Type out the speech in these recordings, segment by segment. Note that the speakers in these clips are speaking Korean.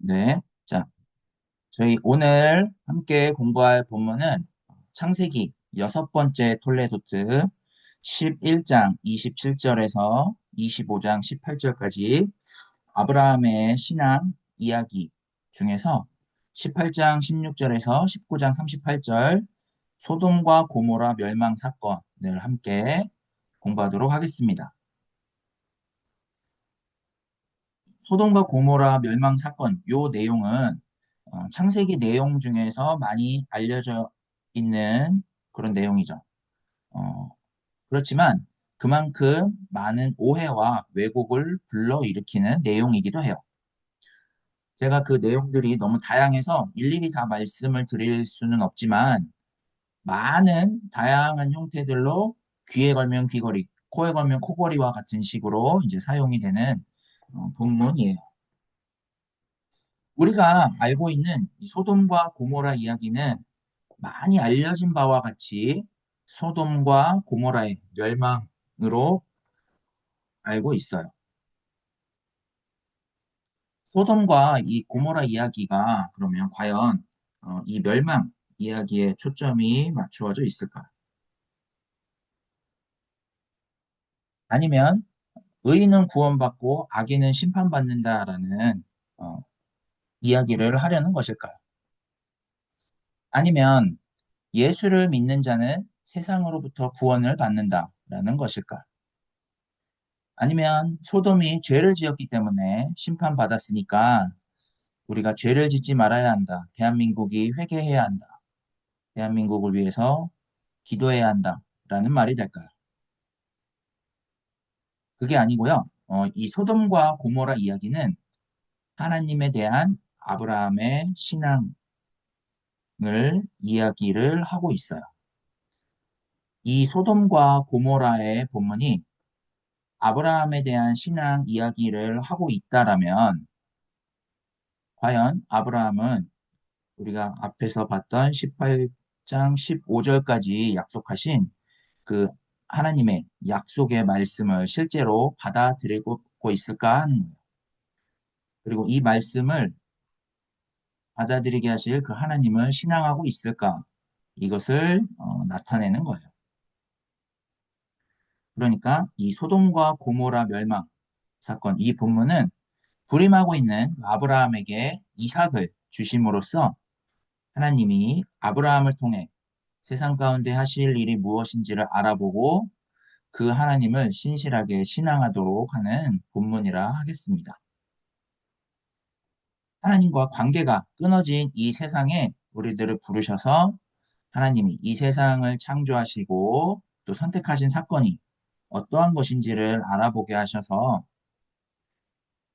네. 자, 저희 오늘 함께 공부할 본문은 창세기 6번째 톨레도트 11장 27절에서 25장 18절까지 아브라함의 신앙 이야기 중에서 18장 16절에서 19장 38절 소돔과 고모라 멸망 사건을 함께 공부하도록 하겠습니다. 소돔과 고모라 멸망 사건, 요 내용은 창세기 내용 중에서 많이 알려져 있는 그런 내용이죠. 어, 그렇지만 그만큼 많은 오해와 왜곡을 불러일으키는 내용이기도 해요. 제가 그 내용들이 너무 다양해서 일일이 다 말씀을 드릴 수는 없지만 많은 다양한 형태들로 귀에 걸면 귀걸이, 코에 걸면 코걸이와 같은 식으로 이제 사용이 되는 본문이에요. 우리가 알고 있는 이 소돔과 고모라 이야기는 많이 알려진 바와 같이 소돔과 고모라의 멸망으로 알고 있어요. 소돔과 이 고모라 이야기가 그러면 과연 이 멸망 이야기에 초점이 맞추어져 있을까? 아니면 의인은 구원받고 악인은 심판받는다라는 어, 이야기를 하려는 것일까요? 아니면 예수를 믿는 자는 세상으로부터 구원을 받는다라는 것일까요? 아니면 소돔이 죄를 지었기 때문에 심판받았으니까 우리가 죄를 짓지 말아야 한다. 대한민국이 회개해야 한다. 대한민국을 위해서 기도해야 한다. 라는 말이 될까요? 그게 아니고요. 이 소돔과 고모라 이야기는 하나님에 대한 아브라함의 신앙을 이야기를 하고 있어요. 이 소돔과 고모라의 본문이 아브라함에 대한 신앙 이야기를 하고 있다라면 과연 아브라함은 우리가 앞에서 봤던 18장 15절까지 약속하신 그 하나님의 약속의 말씀을 실제로 받아들이고 있을까 하는 거예요. 그리고 이 말씀을 받아들이게 하실 그 하나님을 신앙하고 있을까? 이것을 나타내는 거예요. 그러니까 이 소돔과 고모라 멸망 사건, 이 본문은 불임하고 있는 아브라함에게 이삭을 주심으로써 하나님이 아브라함을 통해 세상 가운데 하실 일이 무엇인지를 알아보고 그 하나님을 신실하게 신앙하도록 하는 본문이라 하겠습니다. 하나님과 관계가 끊어진 이 세상에 우리들을 부르셔서 하나님이 이 세상을 창조하시고 또 선택하신 사건이 어떠한 것인지를 알아보게 하셔서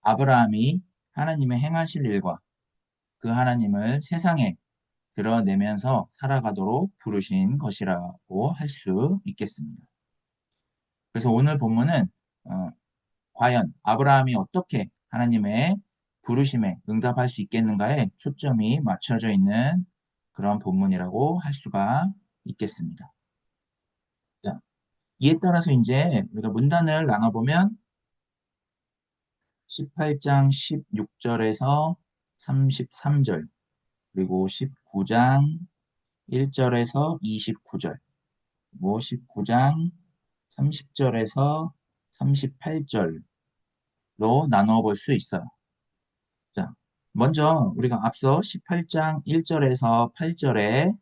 아브라함이 하나님의 행하실 일과 그 하나님을 세상에 드러내면서 살아가도록 부르신 것이라고 할 수 있겠습니다. 그래서 오늘 본문은 어, 과연 아브라함이 어떻게 하나님의 부르심에 응답할 수 있겠는가에 초점이 맞춰져 있는 그런 본문이라고 할 수가 있겠습니다. 자, 이에 따라서 이제 우리가 문단을 나눠보면 18장 16절에서 33절, 그리고 19장 1절에서 29절, 그리고 19장 30절에서 38절로 나누어 볼 수 있어요. 자, 먼저 우리가 앞서 18장 1절에서 8절에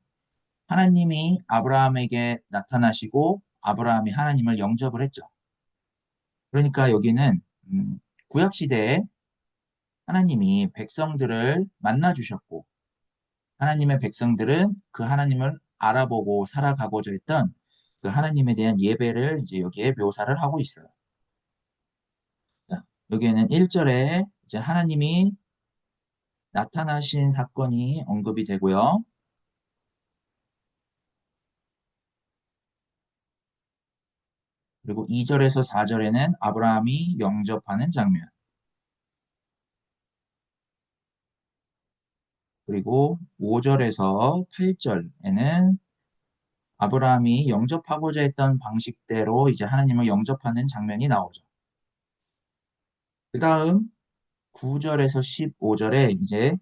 하나님이 아브라함에게 나타나시고 아브라함이 하나님을 영접을 했죠. 그러니까 여기는 구약 시대에 하나님이 백성들을 만나 주셨고 하나님의 백성들은 그 하나님을 알아보고 살아가고자 했던 그 하나님에 대한 예배를 이제 여기에 묘사를 하고 있어요. 자, 여기에는 1절에 이제 하나님이 나타나신 사건이 언급이 되고요. 그리고 2절에서 4절에는 아브라함이 영접하는 장면. 그리고 5절에서 8절에는 아브라함이 영접하고자 했던 방식대로 이제 하나님을 영접하는 장면이 나오죠. 그 다음 9절에서 15절에 이제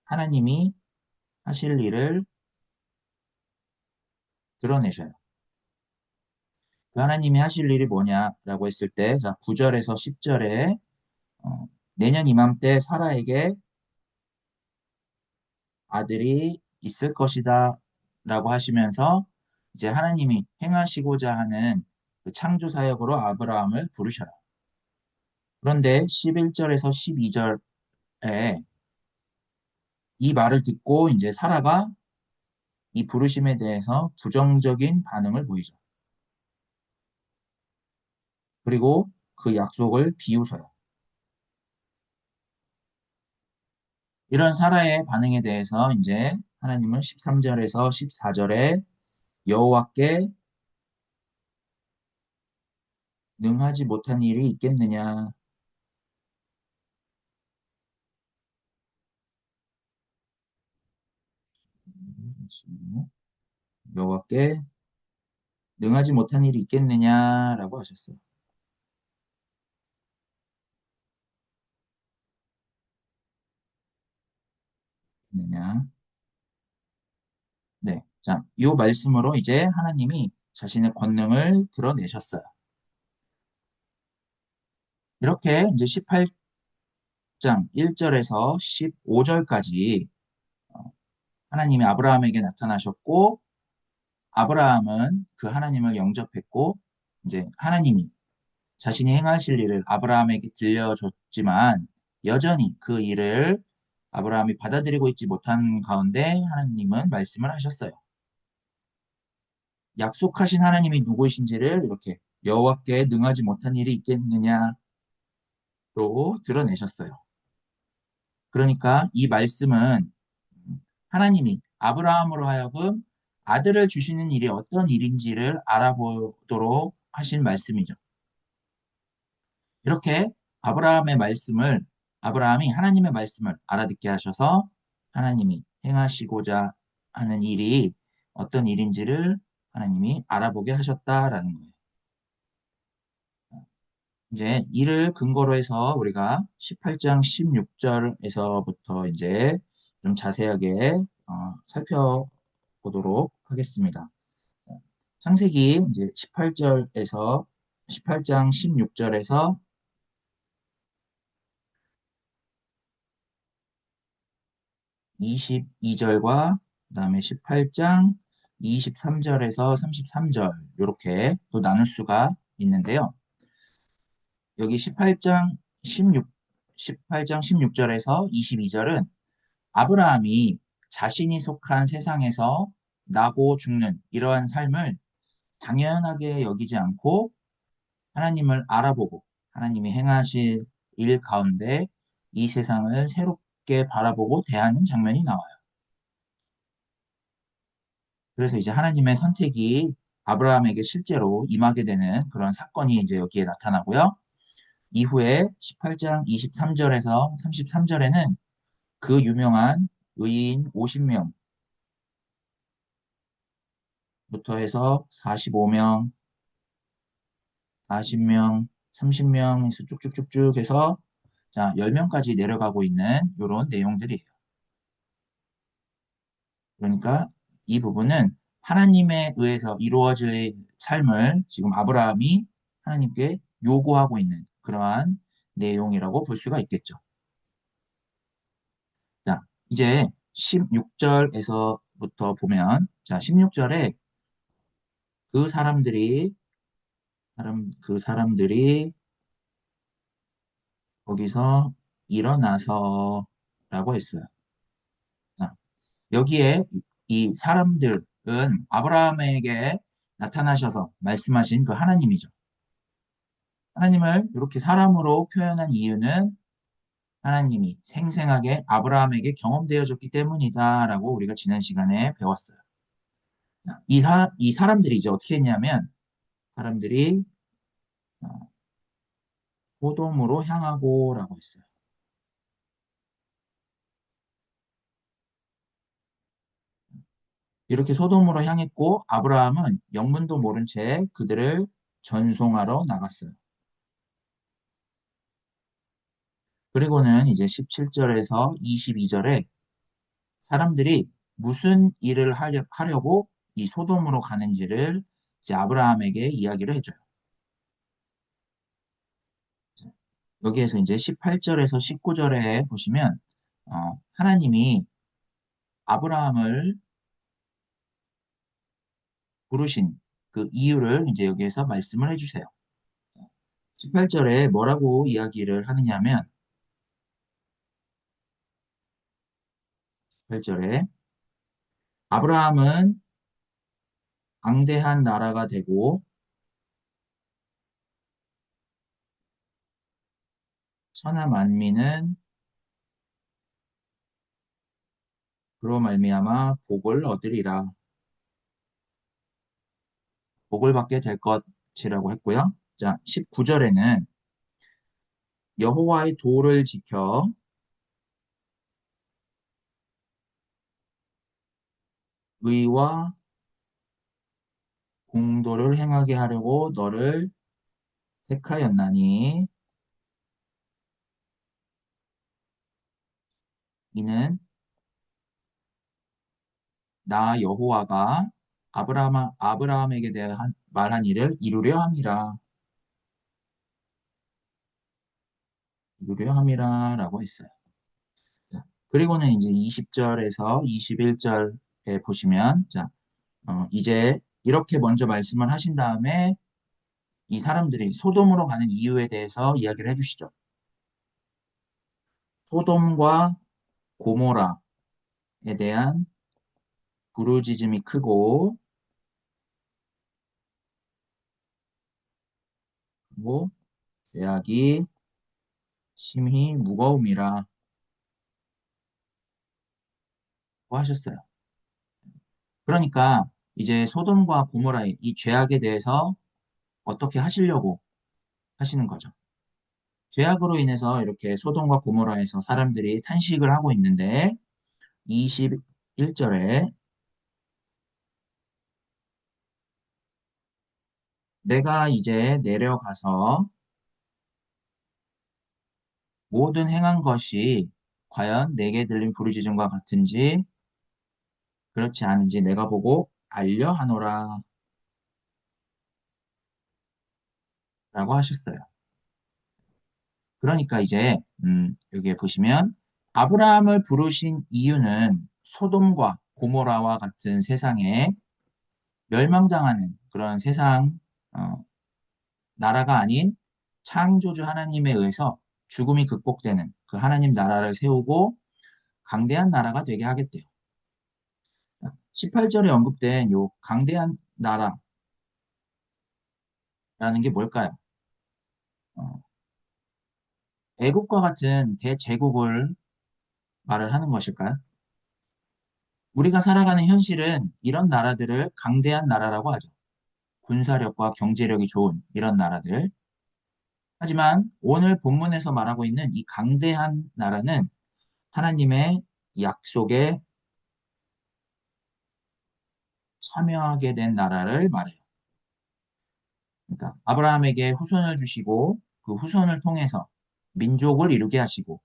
하나님이 하실 일을 드러내셔요. 그 하나님이 하실 일이 뭐냐라고 했을 때, 자, 9절에서 10절에 내년 이맘때 사라에게 아들이 있을 것이다 라고 하시면서 이제 하나님이 행하시고자 하는 그 창조 사역으로 아브라함을 부르셔요. 그런데 11절에서 12절에 이 말을 듣고 이제 사라가 이 부르심에 대해서 부정적인 반응을 보이죠. 그리고 그 약속을 비웃어요. 이런 사라의 반응에 대해서 이제 하나님은 13절에서 14절에 여호와께 능하지 못한 일이 있겠느냐. 여호와께 능하지 못한 일이 있겠느냐라고 하셨어요. 느냐. 네. 자, 이 말씀으로 이제 하나님이 자신의 권능을 드러내셨어요. 이렇게 이제 18장 1절에서 15절까지 하나님이 아브라함에게 나타나셨고, 아브라함은 그 하나님을 영접했고, 이제 하나님이 자신이 행하실 일을 아브라함에게 들려줬지만, 여전히 그 일을 아브라함이 받아들이고 있지 못한 가운데 하나님은 말씀을 하셨어요. 약속하신 하나님이 누구이신지를 이렇게 여호와께 능하지 못한 일이 있겠느냐로 드러내셨어요. 그러니까 이 말씀은 하나님이 아브라함으로 하여금 아들을 주시는 일이 어떤 일인지를 알아보도록 하신 말씀이죠. 이렇게 아브라함이 하나님의 말씀을 알아듣게 하셔서 하나님이 행하시고자 하는 일이 어떤 일인지를 하나님이 알아보게 하셨다라는 거예요. 이제 이를 근거로 해서 우리가 18장 16절에서부터 이제 좀 자세하게 살펴보도록 하겠습니다. 창세기 이제 18장 16절에서 22절과 그다음에 18장 23절에서 33절 이렇게 또 나눌 수가 있는데요. 여기 18장 16절에서 22절은 아브라함이 자신이 속한 세상에서 나고 죽는 이러한 삶을 당연하게 여기지 않고 하나님을 알아보고 하나님이 행하실 일 가운데 이 세상을 새롭게 바라보고 대하는 장면이 나와요. 그래서 이제 하나님의 선택이 아브라함에게 실제로 임하게 되는 그런 사건이 이제 여기에 나타나고요. 이후에 18장 23절에서 33절에는 그 유명한 의인 50명부터 해서 45명, 40명, 30명에서 쭉쭉쭉쭉 해서 자, 10명까지 내려가고 있는 이런 내용들이에요. 그러니까 이 부분은 하나님에 의해서 이루어질 삶을 지금 아브라함이 하나님께 요구하고 있는 그러한 내용이라고 볼 수가 있겠죠. 자, 이제 16절에서부터 보면 자, 16절에 그 사람들이 거기서 일어나서라고 했어요. 자, 여기에 이 사람들은 아브라함에게 나타나셔서 말씀하신 그 하나님이죠. 하나님을 이렇게 사람으로 표현한 이유는 하나님이 생생하게 아브라함에게 경험되어졌기 때문이다라고 우리가 지난 시간에 배웠어요. 이 사람들이 이제 어떻게 했냐면 사람들이 어, 소돔으로 향하고라고 했어요. 이렇게 소돔으로 향했고 아브라함은 영문도 모른 채 그들을 전송하러 나갔어요. 그리고는 이제 17절에서 22절에 사람들이 무슨 일을 하려고 이 소돔으로 가는지를 이제 아브라함에게 이야기를 해줘요. 여기에서 이제 18절에서 19절에 보시면 하나님이 아브라함을 부르신 그 이유를 이제 여기에서 말씀을 해주세요. 18절에 뭐라고 이야기를 하느냐면 18절에 아브라함은 강대한 나라가 되고 천하 만민은 그로 말미암아 복을 얻으리라. 복을 받게 될 것이라고 했고요. 자, 19절에는 여호와의 도를 지켜 의와 공도를 행하게 하려고 너를 택하였나니 이는 나 여호와가 아브라함에게 대한 말한 일을 이루려 함이라. 이루려 함이라라고 했어요. 자, 그리고는 이제 20절에서 21절에 보시면 자, 이제 이렇게 먼저 말씀을 하신 다음에 이 사람들이 소돔으로 가는 이유에 대해서 이야기를 해주시죠. 소돔과 고모라에 대한 부르짖음이 크고 그리고 죄악이 심히 무거움이라고 하셨어요. 그러니까 이제 소돔과 고모라의 이 죄악에 대해서 어떻게 하시려고 하시는 거죠. 죄악으로 인해서 이렇게 소돔과 고모라에서 사람들이 탄식을 하고 있는데 21절에 내가 이제 내려가서 모든 행한 것이 과연 내게 들린 부르짖음과 같은지 그렇지 않은지 내가 보고 알려 하노라 라고 하셨어요. 그러니까 이제 여기에 보시면 아브라함을 부르신 이유는 소돔과 고모라와 같은 세상에 멸망당하는 그런 세상 어, 나라가 아닌 창조주 하나님에 의해서 죽음이 극복되는 그 하나님 나라를 세우고 강대한 나라가 되게 하겠대요. 18절에 언급된 요 강대한 나라라는 게 뭘까요? 어, 애국과 같은 대제국을 말을 하는 것일까요? 우리가 살아가는 현실은 이런 나라들을 강대한 나라라고 하죠. 군사력과 경제력이 좋은 이런 나라들. 하지만 오늘 본문에서 말하고 있는 이 강대한 나라는 하나님의 약속에 참여하게 된 나라를 말해요. 그러니까 아브라함에게 후손을 주시고 그 후손을 통해서 민족을 이루게 하시고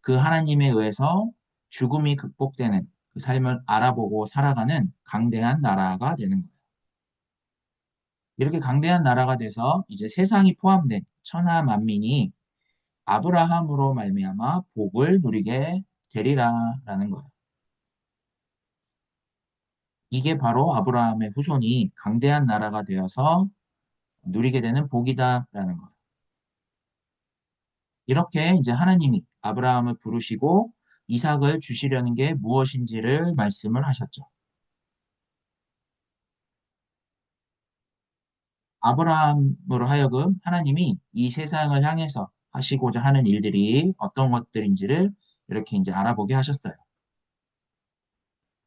그 하나님에 의해서 죽음이 극복되는 그 삶을 알아보고 살아가는 강대한 나라가 되는 거예요. 이렇게 강대한 나라가 돼서 이제 세상이 포함된 천하 만민이 아브라함으로 말미암아 복을 누리게 되리라라는 거예요. 이게 바로 아브라함의 후손이 강대한 나라가 되어서 누리게 되는 복이다라는 거예요. 이렇게 이제 하나님이 아브라함을 부르시고 이삭을 주시려는 게 무엇인지를 말씀을 하셨죠. 아브라함으로 하여금 하나님이 이 세상을 향해서 하시고자 하는 일들이 어떤 것들인지를 이렇게 이제 알아보게 하셨어요.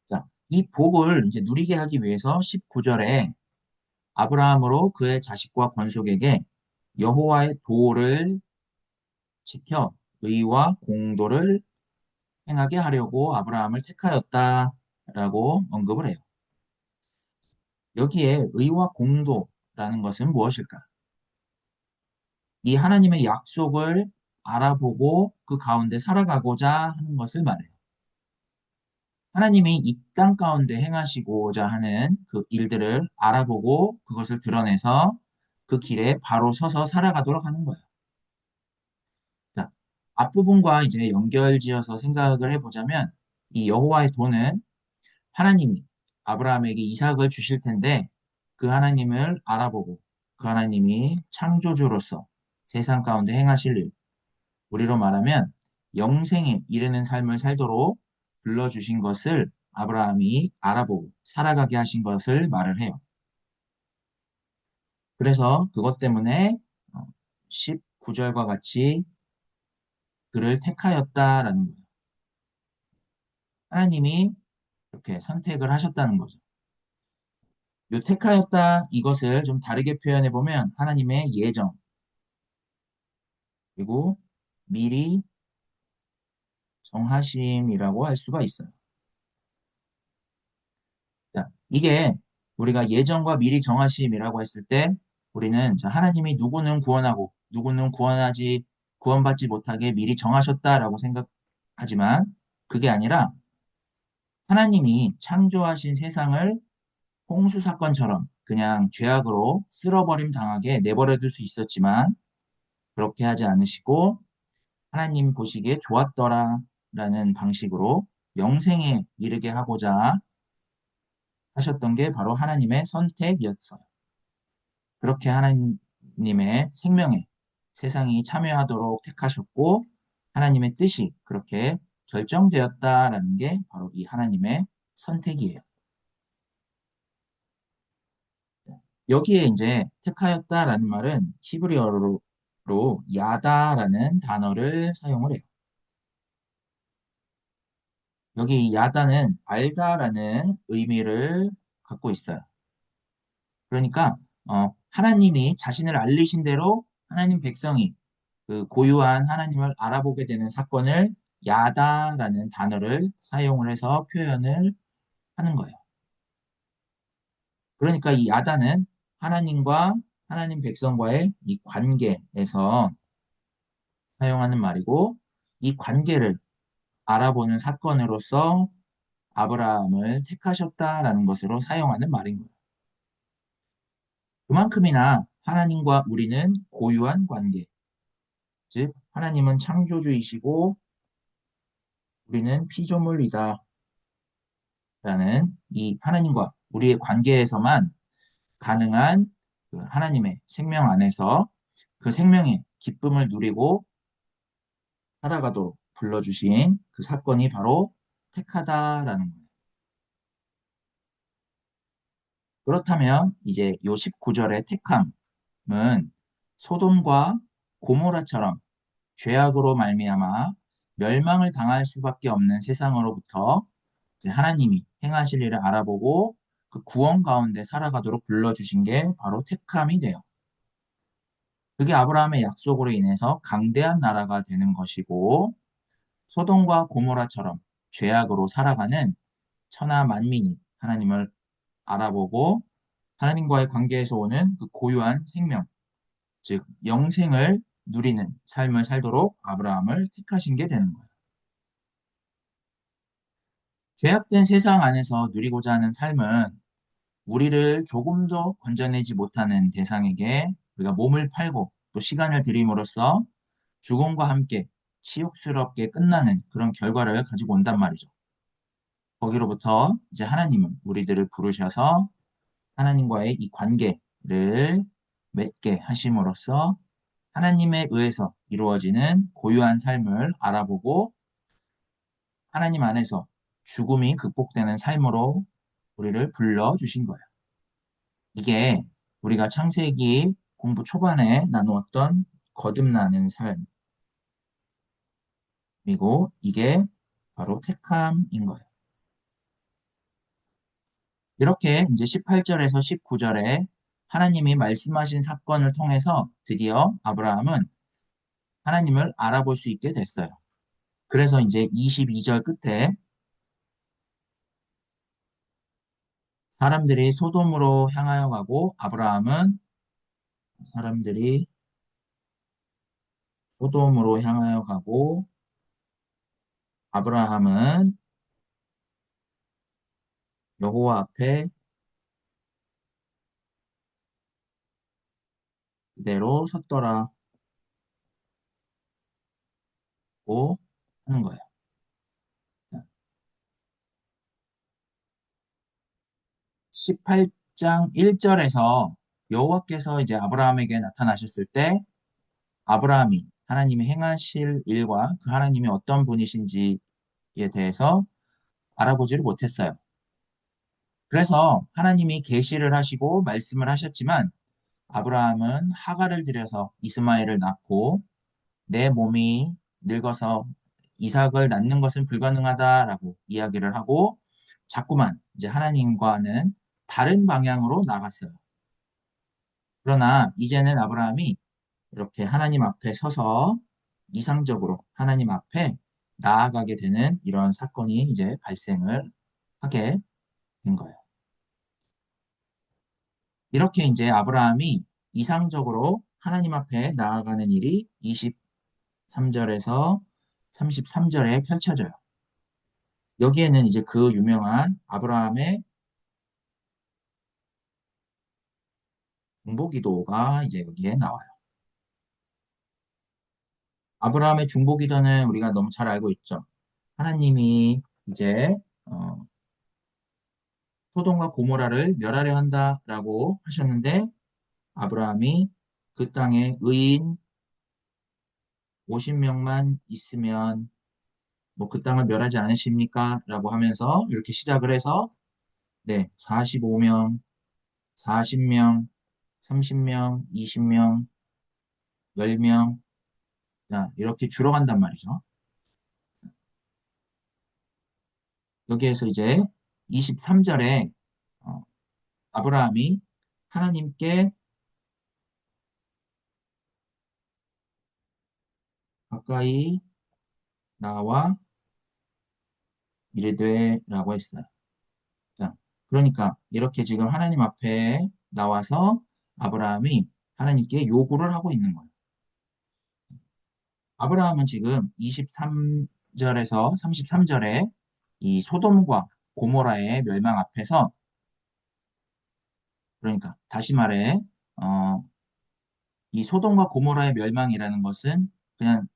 자, 이 복을 이제 누리게 하기 위해서 19절에 아브라함으로 그의 자식과 권속에게 여호와의 도를 지켜 의와 공도를 행하게 하려고 아브라함을 택하였다라고 언급을 해요. 여기에 의와 공도라는 것은 무엇일까? 이 하나님의 약속을 알아보고 그 가운데 살아가고자 하는 것을 말해요. 하나님이 이 땅 가운데 행하시고자 하는 그 일들을 알아보고 그것을 드러내서 그 길에 바로 서서 살아가도록 하는 거예요. 자, 앞부분과 이제 연결지어서 생각을 해보자면 이 여호와의 도는 하나님이 아브라함에게 이삭을 주실 텐데 그 하나님을 알아보고 그 하나님이 창조주로서 세상 가운데 행하실 일, 우리로 말하면 영생에 이르는 삶을 살도록 불러주신 것을 아브라함이 알아보고 살아가게 하신 것을 말을 해요. 그래서 그것 때문에 19절과 같이 그를 택하였다라는 거예요. 하나님이 이렇게 선택을 하셨다는 거죠. 요 택하였다 이것을 좀 다르게 표현해 보면 하나님의 예정 그리고 미리 정하심이라고 할 수가 있어요. 자, 이게 우리가 예정과 미리 정하심이라고 했을 때 우리는 자, 하나님이 누구는 구원하고 누구는 구원받지 못하게 미리 정하셨다라고 생각하지만 그게 아니라 하나님이 창조하신 세상을 홍수 사건처럼 그냥 죄악으로 쓸어버림 당하게 내버려 둘 수 있었지만 그렇게 하지 않으시고 하나님 보시기에 좋았더라라는 방식으로 영생에 이르게 하고자 하셨던 게 바로 하나님의 선택이었어요. 그렇게 하나님의 생명에 세상이 참여하도록 택하셨고 하나님의 뜻이 그렇게 결정되었다라는 게 바로 이 하나님의 선택이에요. 여기에 이제 택하였다라는 말은 히브리어로 야다라는 단어를 사용을 해요. 여기 이 야다는 알다라는 의미를 갖고 있어요. 그러니까 하나님이 자신을 알리신 대로 하나님 백성이 그 고유한 하나님을 알아보게 되는 사건을 야다라는 단어를 사용을 해서 표현을 하는 거예요. 그러니까 이 야다는 하나님과 하나님 백성과의 이 관계에서 사용하는 말이고 이 관계를 알아보는 사건으로서 아브라함을 택하셨다라는 것으로 사용하는 말인 거예요. 그만큼이나 하나님과 우리는 고유한 관계, 즉 하나님은 창조주이시고 우리는 피조물이다라는 이 하나님과 우리의 관계에서만 가능한 그 하나님의 생명 안에서 그 생명의 기쁨을 누리고 살아가도록 불러주신 그 사건이 바로 택하다라는 거예요. 그렇다면 이제 요 19절의 택함은 소돔과 고모라처럼 죄악으로 말미암아 멸망을 당할 수밖에 없는 세상으로부터 이제 하나님이 행하실 일을 알아보고 그 구원 가운데 살아가도록 불러주신 게 바로 택함이 돼요. 그게 아브라함의 약속으로 인해서 강대한 나라가 되는 것이고 소돔과 고모라처럼 죄악으로 살아가는 천하 만민이 하나님을 알아보고 하나님과의 관계에서 오는 그 고유한 생명, 즉 영생을 누리는 삶을 살도록 아브라함을 택하신 게 되는 거예요. 죄악된 세상 안에서 누리고자 하는 삶은 우리를 조금 더 건져내지 못하는 대상에게 우리가 몸을 팔고 또 시간을 들임으로써 죽음과 함께 치욕스럽게 끝나는 그런 결과를 가지고 온단 말이죠. 거기로부터 이제 하나님은 우리들을 부르셔서 하나님과의 이 관계를 맺게 하심으로써 하나님에 의해서 이루어지는 고유한 삶을 알아보고 하나님 안에서 죽음이 극복되는 삶으로 우리를 불러주신 거예요. 이게 우리가 창세기 공부 초반에 나누었던 거듭나는 삶이고 이게 바로 택함인 거예요. 이렇게 이제 18절에서 19절에 하나님이 말씀하신 사건을 통해서 드디어 아브라함은 하나님을 알아볼 수 있게 됐어요. 그래서 이제 22절 끝에 사람들이 소돔으로 향하여 가고 사람들이 소돔으로 향하여 가고 아브라함은 여호와 앞에 그대로 섰더라고 하는 거예요. 18장 1절에서 여호와께서 이제 아브라함에게 나타나셨을 때 아브라함이 하나님이 행하실 일과 그 하나님이 어떤 분이신지에 대해서 알아보지를 못했어요. 그래서 하나님이 계시를 하시고 말씀을 하셨지만 아브라함은 하가를 들여서 이스마엘을 낳고 내 몸이 늙어서 이삭을 낳는 것은 불가능하다라고 이야기를 하고 자꾸만 이제 하나님과는 다른 방향으로 나갔어요. 그러나 이제는 아브라함이 이렇게 하나님 앞에 서서 이상적으로 하나님 앞에 나아가게 되는 이런 사건이 이제 발생을 하게 된 거예요. 이렇게 이제 아브라함이 이상적으로 하나님 앞에 나아가는 일이 23절에서 33절에 펼쳐져요. 여기에는 이제 그 유명한 아브라함의 중보기도가 이제 여기에 나와요. 아브라함의 중보기도는 우리가 너무 잘 알고 있죠. 하나님이 이제 소돔과 고모라를 멸하려 한다라고 하셨는데 아브라함이 그 땅에 의인 50명만 있으면 뭐 그 땅을 멸하지 않으십니까? 라고 하면서 이렇게 시작을 해서 네, 45명, 40명, 30명, 20명, 10명 자, 이렇게 줄어간단 말이죠. 여기에서 이제 23절에 아브라함이 하나님께 가까이 나와 이르되라고 했어요. 자, 그러니까 이렇게 지금 하나님 앞에 나와서 아브라함이 하나님께 요구를 하고 있는 거예요. 아브라함은 지금 23절에서 33절에 이 소돔과 고모라의 멸망 앞에서 그러니까 다시 말해 어, 이 소돔과 고모라의 멸망이라는 것은 그냥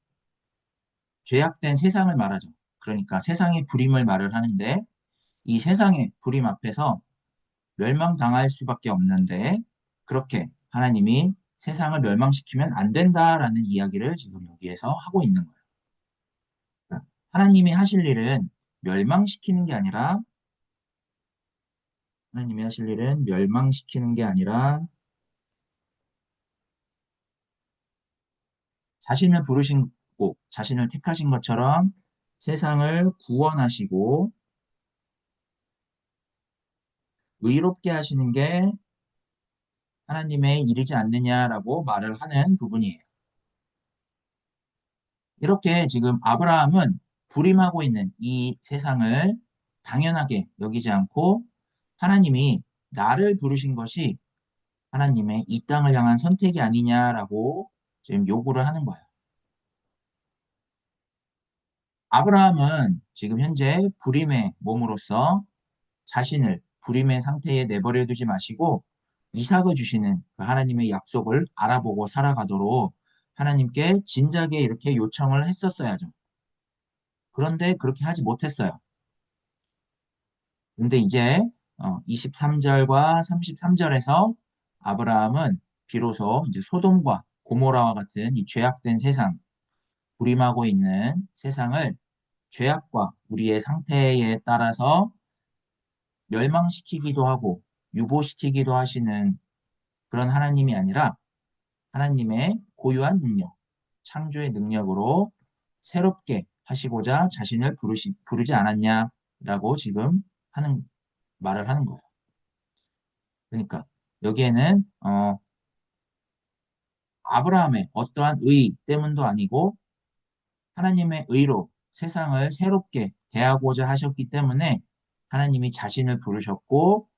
죄악된 세상을 말하죠. 그러니까 세상의 불임을 말을 하는데 이 세상의 불임 앞에서 멸망당할 수밖에 없는데 그렇게 하나님이 세상을 멸망시키면 안 된다라는 이야기를 지금 여기에서 하고 있는 거예요. 그러니까 하나님이 하실 일은 멸망시키는 게 아니라 하나님이 하실 일은 멸망시키는 게 아니라 자신을 부르신 고 자신을 택하신 것처럼 세상을 구원하시고 의롭게 하시는 게 하나님의 일이지 않느냐라고 말을 하는 부분이에요. 이렇게 지금 아브라함은 불임하고 있는 이 세상을 당연하게 여기지 않고 하나님이 나를 부르신 것이 하나님의 이 땅을 향한 선택이 아니냐라고 지금 요구를 하는 거예요. 아브라함은 지금 현재 불임의 몸으로서 자신을 불임의 상태에 내버려 두지 마시고 이삭을 주시는 그 하나님의 약속을 알아보고 살아가도록 하나님께 진작에 이렇게 요청을 했었어야죠. 그런데 그렇게 하지 못했어요. 근데 이제 23절과 33절에서 아브라함은 비로소 이제 소돔과 고모라와 같은 이 죄악된 세상, 불임하고 있는 세상을 죄악과 우리의 상태에 따라서 멸망시키기도 하고 유보시키기도 하시는 그런 하나님이 아니라 하나님의 고유한 능력, 창조의 능력으로 새롭게 하시고자 자신을 부르지 않았냐라고 지금 하는 말을 하는 거예요. 그러니까 여기에는 아브라함의 어떠한 의 때문도 아니고 하나님의 의로 세상을 새롭게 대하고자 하셨기 때문에 하나님이 자신을 부르셨고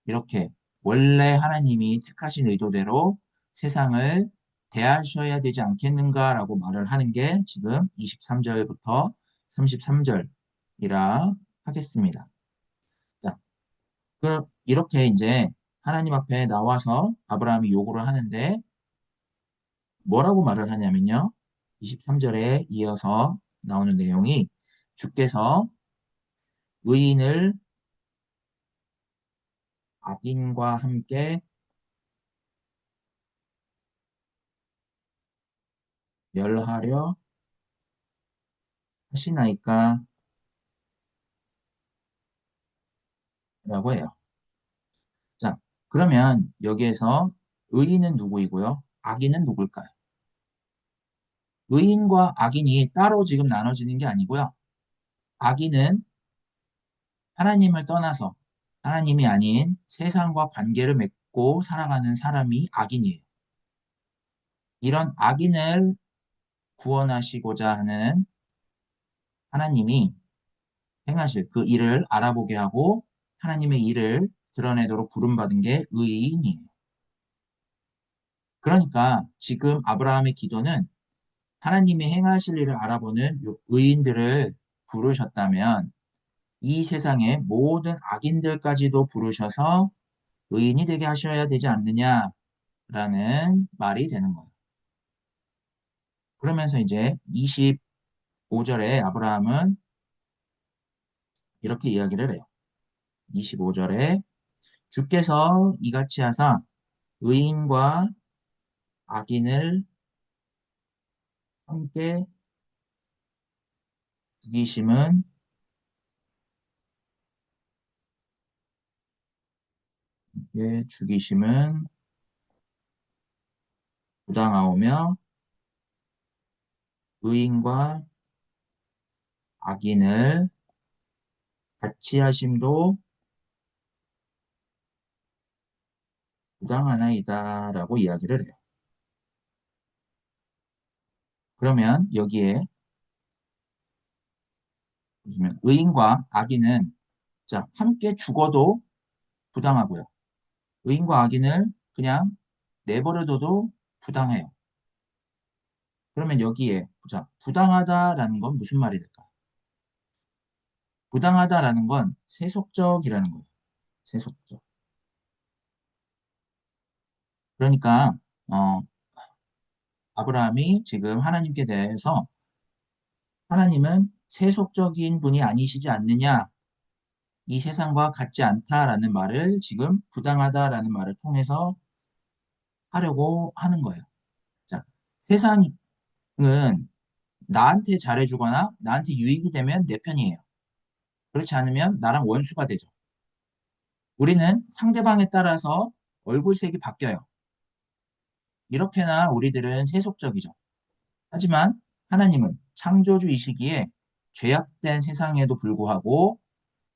이렇게 원래 하나님이 택하신 의도대로 세상을 대하셔야 되지 않겠는가라고 말을 하는 게 지금 23절부터 33절이라 하겠습니다. 자, 그럼 이렇게 이제 하나님 앞에 나와서 아브라함이 요구를 하는데 뭐라고 말을 하냐면요. 23절에 이어서 나오는 내용이 주께서 의인을 악인과 함께 멸하려 하시나이까 라고 해요. 자, 그러면 여기에서 의인은 누구이고요? 악인은 누굴까요? 의인과 악인이 따로 지금 나눠지는 게 아니고요. 악인은 하나님을 떠나서 하나님이 아닌 세상과 관계를 맺고 살아가는 사람이 악인이에요. 이런 악인을 구원하시고자 하는 하나님이 행하실 그 일을 알아보게 하고 하나님의 일을 드러내도록 부름받은 게 의인이에요. 그러니까 지금 아브라함의 기도는 하나님이 행하실 일을 알아보는 의인들을 부르셨다면 이 세상의 모든 악인들까지도 부르셔서 의인이 되게 하셔야 되지 않느냐라는 말이 되는 거예요. 그러면서 이제 25절에 아브라함은 이렇게 이야기를 해요. 25절에 주께서 이같이 하사 의인과 악인을 함께 죽이심은 죽이심은 부당하오며 의인과 악인을 같이 하심도 부당하나이다라고 이야기를 해요. 그러면 여기에 보시면 의인과 악인은 자, 함께 죽어도 부당하고요. 의인과 악인을 그냥 내버려둬도 부당해요. 그러면 여기에 자, 부당하다라는 건 무슨 말이 될까요? 부당하다라는 건 세속적이라는 거예요. 세속적. 그러니까 어, 아브라함이 지금 하나님께 대해서 하나님은 세속적인 분이 아니시지 않느냐, 이 세상과 같지 않다라는 말을 지금 부당하다라는 말을 통해서 하려고 하는 거예요. 자, 세상은 나한테 잘해주거나 나한테 유익이 되면 내 편이에요. 그렇지 않으면 나랑 원수가 되죠. 우리는 상대방에 따라서 얼굴색이 바뀌어요. 이렇게나 우리들은 세속적이죠. 하지만 하나님은 창조주이시기에 죄악된 세상에도 불구하고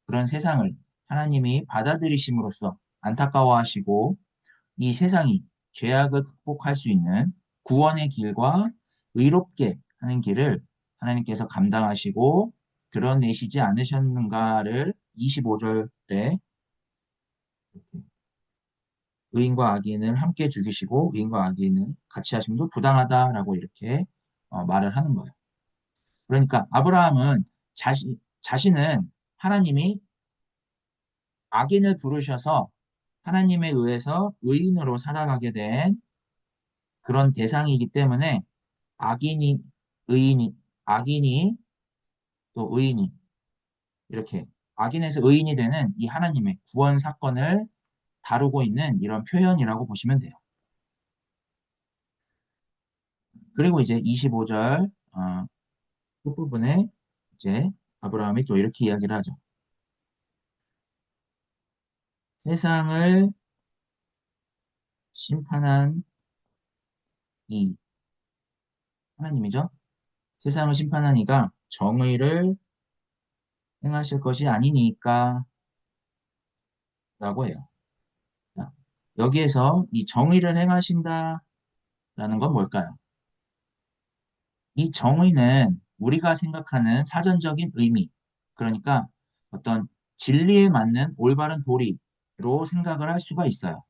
그런 세상을 하나님이 받아들이심으로써 안타까워하시고 이 세상이 죄악을 극복할 수 있는 구원의 길과 의롭게 하는 길을 하나님께서 감당하시고 드러내시지 않으셨는가를 25절에 의인과 악인을 함께 죽이시고 의인과 악인을 같이 하심도 부당하다라고 이렇게 말을 하는 거예요. 그러니까 아브라함은 자신은 하나님이 악인을 부르셔서 하나님에 의해서 의인으로 살아가게 된 그런 대상이기 때문에 악인이, 의인이, 악인이 또 의인이 이렇게 악인에서 의인이 되는 이 하나님의 구원 사건을 다루고 있는 이런 표현이라고 보시면 돼요. 그리고 이제 25절 끝부분에 이제 아브라함이 또 이렇게 이야기를 하죠. 세상을 심판한 이 하나님이죠. 세상을 심판한 이가 정의를 행하실 것이 아니니까 라고 해요. 자, 여기에서 이 정의를 행하신다라는 건 뭘까요? 이 정의는 우리가 생각하는 사전적인 의미, 그러니까 어떤 진리에 맞는 올바른 도리로 생각을 할 수가 있어요.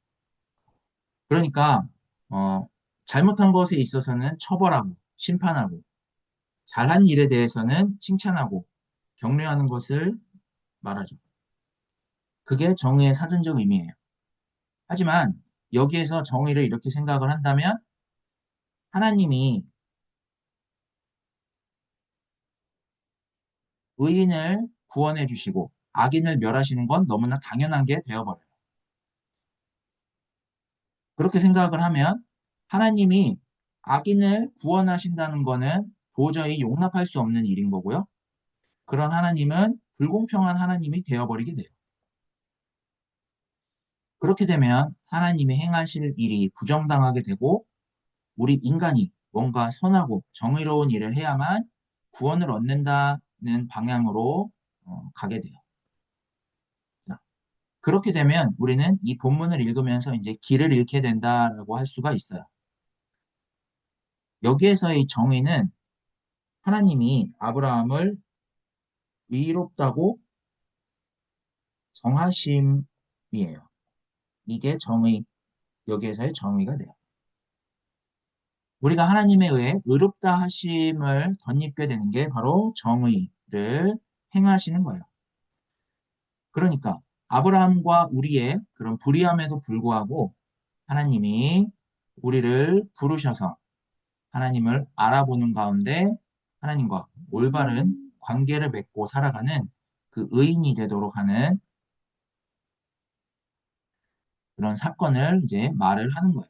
그러니까 어, 잘못한 것에 있어서는 처벌하고 심판하고 잘한 일에 대해서는 칭찬하고 격려하는 것을 말하죠. 그게 정의의 사전적 의미예요. 하지만 여기에서 정의를 이렇게 생각을 한다면 하나님이 의인을 구원해 주시고 악인을 멸하시는 건 너무나 당연한 게 되어버려요. 그렇게 생각을 하면 하나님이 악인을 구원하신다는 거는 도저히 용납할 수 없는 일인 거고요. 그런 하나님은 불공평한 하나님이 되어버리게 돼요. 그렇게 되면 하나님이 행하실 일이 부정당하게 되고 우리 인간이 뭔가 선하고 정의로운 일을 해야만 구원을 얻는다는 방향으로 가게 돼요. 자, 그렇게 되면 우리는 이 본문을 읽으면서 이제 길을 잃게 된다라고 할 수가 있어요. 여기에서의 정의는 하나님이 아브라함을 의롭다고 정하심이에요. 이게 정의, 여기에서의 정의가 돼요. 우리가 하나님에 의해 의롭다 하심을 덧입게 되는 게 바로 정의를 행하시는 거예요. 그러니까 아브라함과 우리의 그런 불의함에도 불구하고 하나님이 우리를 부르셔서 하나님을 알아보는 가운데 하나님과 올바른 관계를 맺고 살아가는 그 의인이 되도록 하는 그런 사건을 이제 말을 하는 거예요.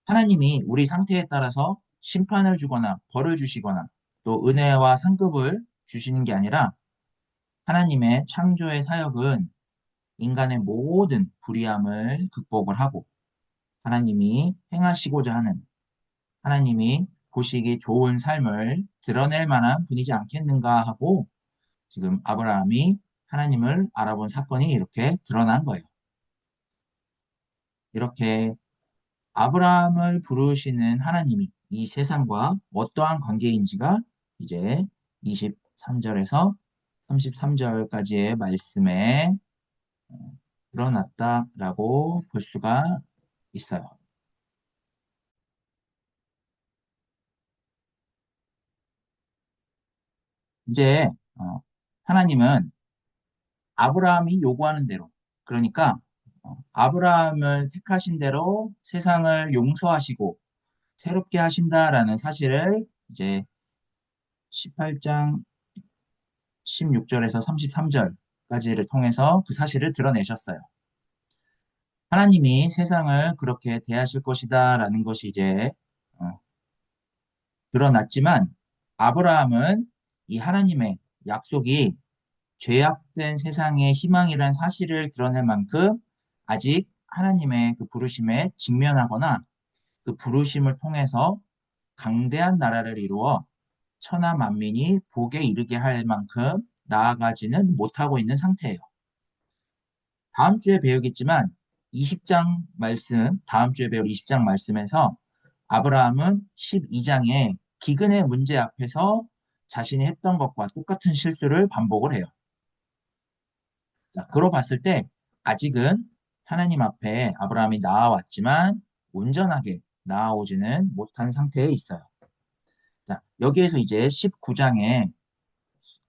하나님이 우리 상태에 따라서 심판을 주거나 벌을 주시거나 또 은혜와 상급을 주시는 게 아니라 하나님의 창조의 사역은 인간의 모든 불의함을 극복을 하고 하나님이 행하시고자 하는 하나님이 보시기 좋은 삶을 드러낼 만한 분이지 않겠는가 하고 지금 아브라함이 하나님을 알아본 사건이 이렇게 드러난 거예요. 이렇게 아브라함을 부르시는 하나님이 이 세상과 어떠한 관계인지가 이제 23절에서 33절까지의 말씀에 드러났다라고 볼 수가 있어요. 이제 하나님은 아브라함이 요구하는 대로 그러니까 아브라함을 택하신 대로 세상을 용서하시고 새롭게 하신다라는 사실을 이제 18장 16절에서 33절까지를 통해서 그 사실을 드러내셨어요. 하나님이 세상을 그렇게 대하실 것이다라는 것이 이제 어, 드러났지만 아브라함은 이 하나님의 약속이 죄악된 세상의 희망이란 사실을 드러낼 만큼 아직 하나님의 그 부르심에 직면하거나 그 부르심을 통해서 강대한 나라를 이루어 천하 만민이 복에 이르게 할 만큼 나아가지는 못하고 있는 상태예요. 다음 주에 배우겠지만 20장 말씀, 다음 주에 배울 20장 말씀에서 아브라함은 12장의 기근의 문제 앞에서 자신이 했던 것과 똑같은 실수를 반복을 해요. 자, 그로 봤을 때 아직은 하나님 앞에 아브라함이 나아왔지만 온전하게 나아오지는 못한 상태에 있어요. 자, 여기에서 이제 19장에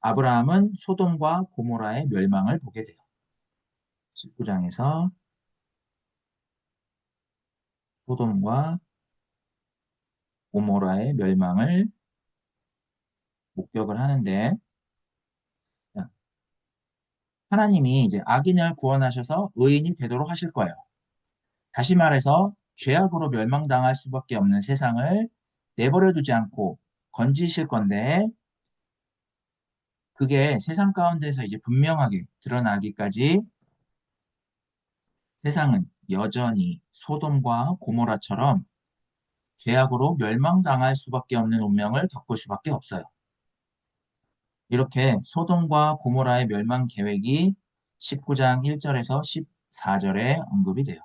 아브라함은 소돔과 고모라의 멸망을 보게 돼요. 19장에서 소돔과 고모라의 멸망을 목격을 하는데 하나님이 이제 악인을 구원하셔서 의인이 되도록 하실 거예요. 다시 말해서 죄악으로 멸망당할 수밖에 없는 세상을 내버려 두지 않고 건지실 건데 그게 세상 가운데서 이제 분명하게 드러나기까지 세상은 여전히 소돔과 고모라처럼 죄악으로 멸망당할 수밖에 없는 운명을 겪을 수밖에 없어요. 이렇게 소돔과 고모라의 멸망 계획이 19장 1절에서 14절에 언급이 돼요.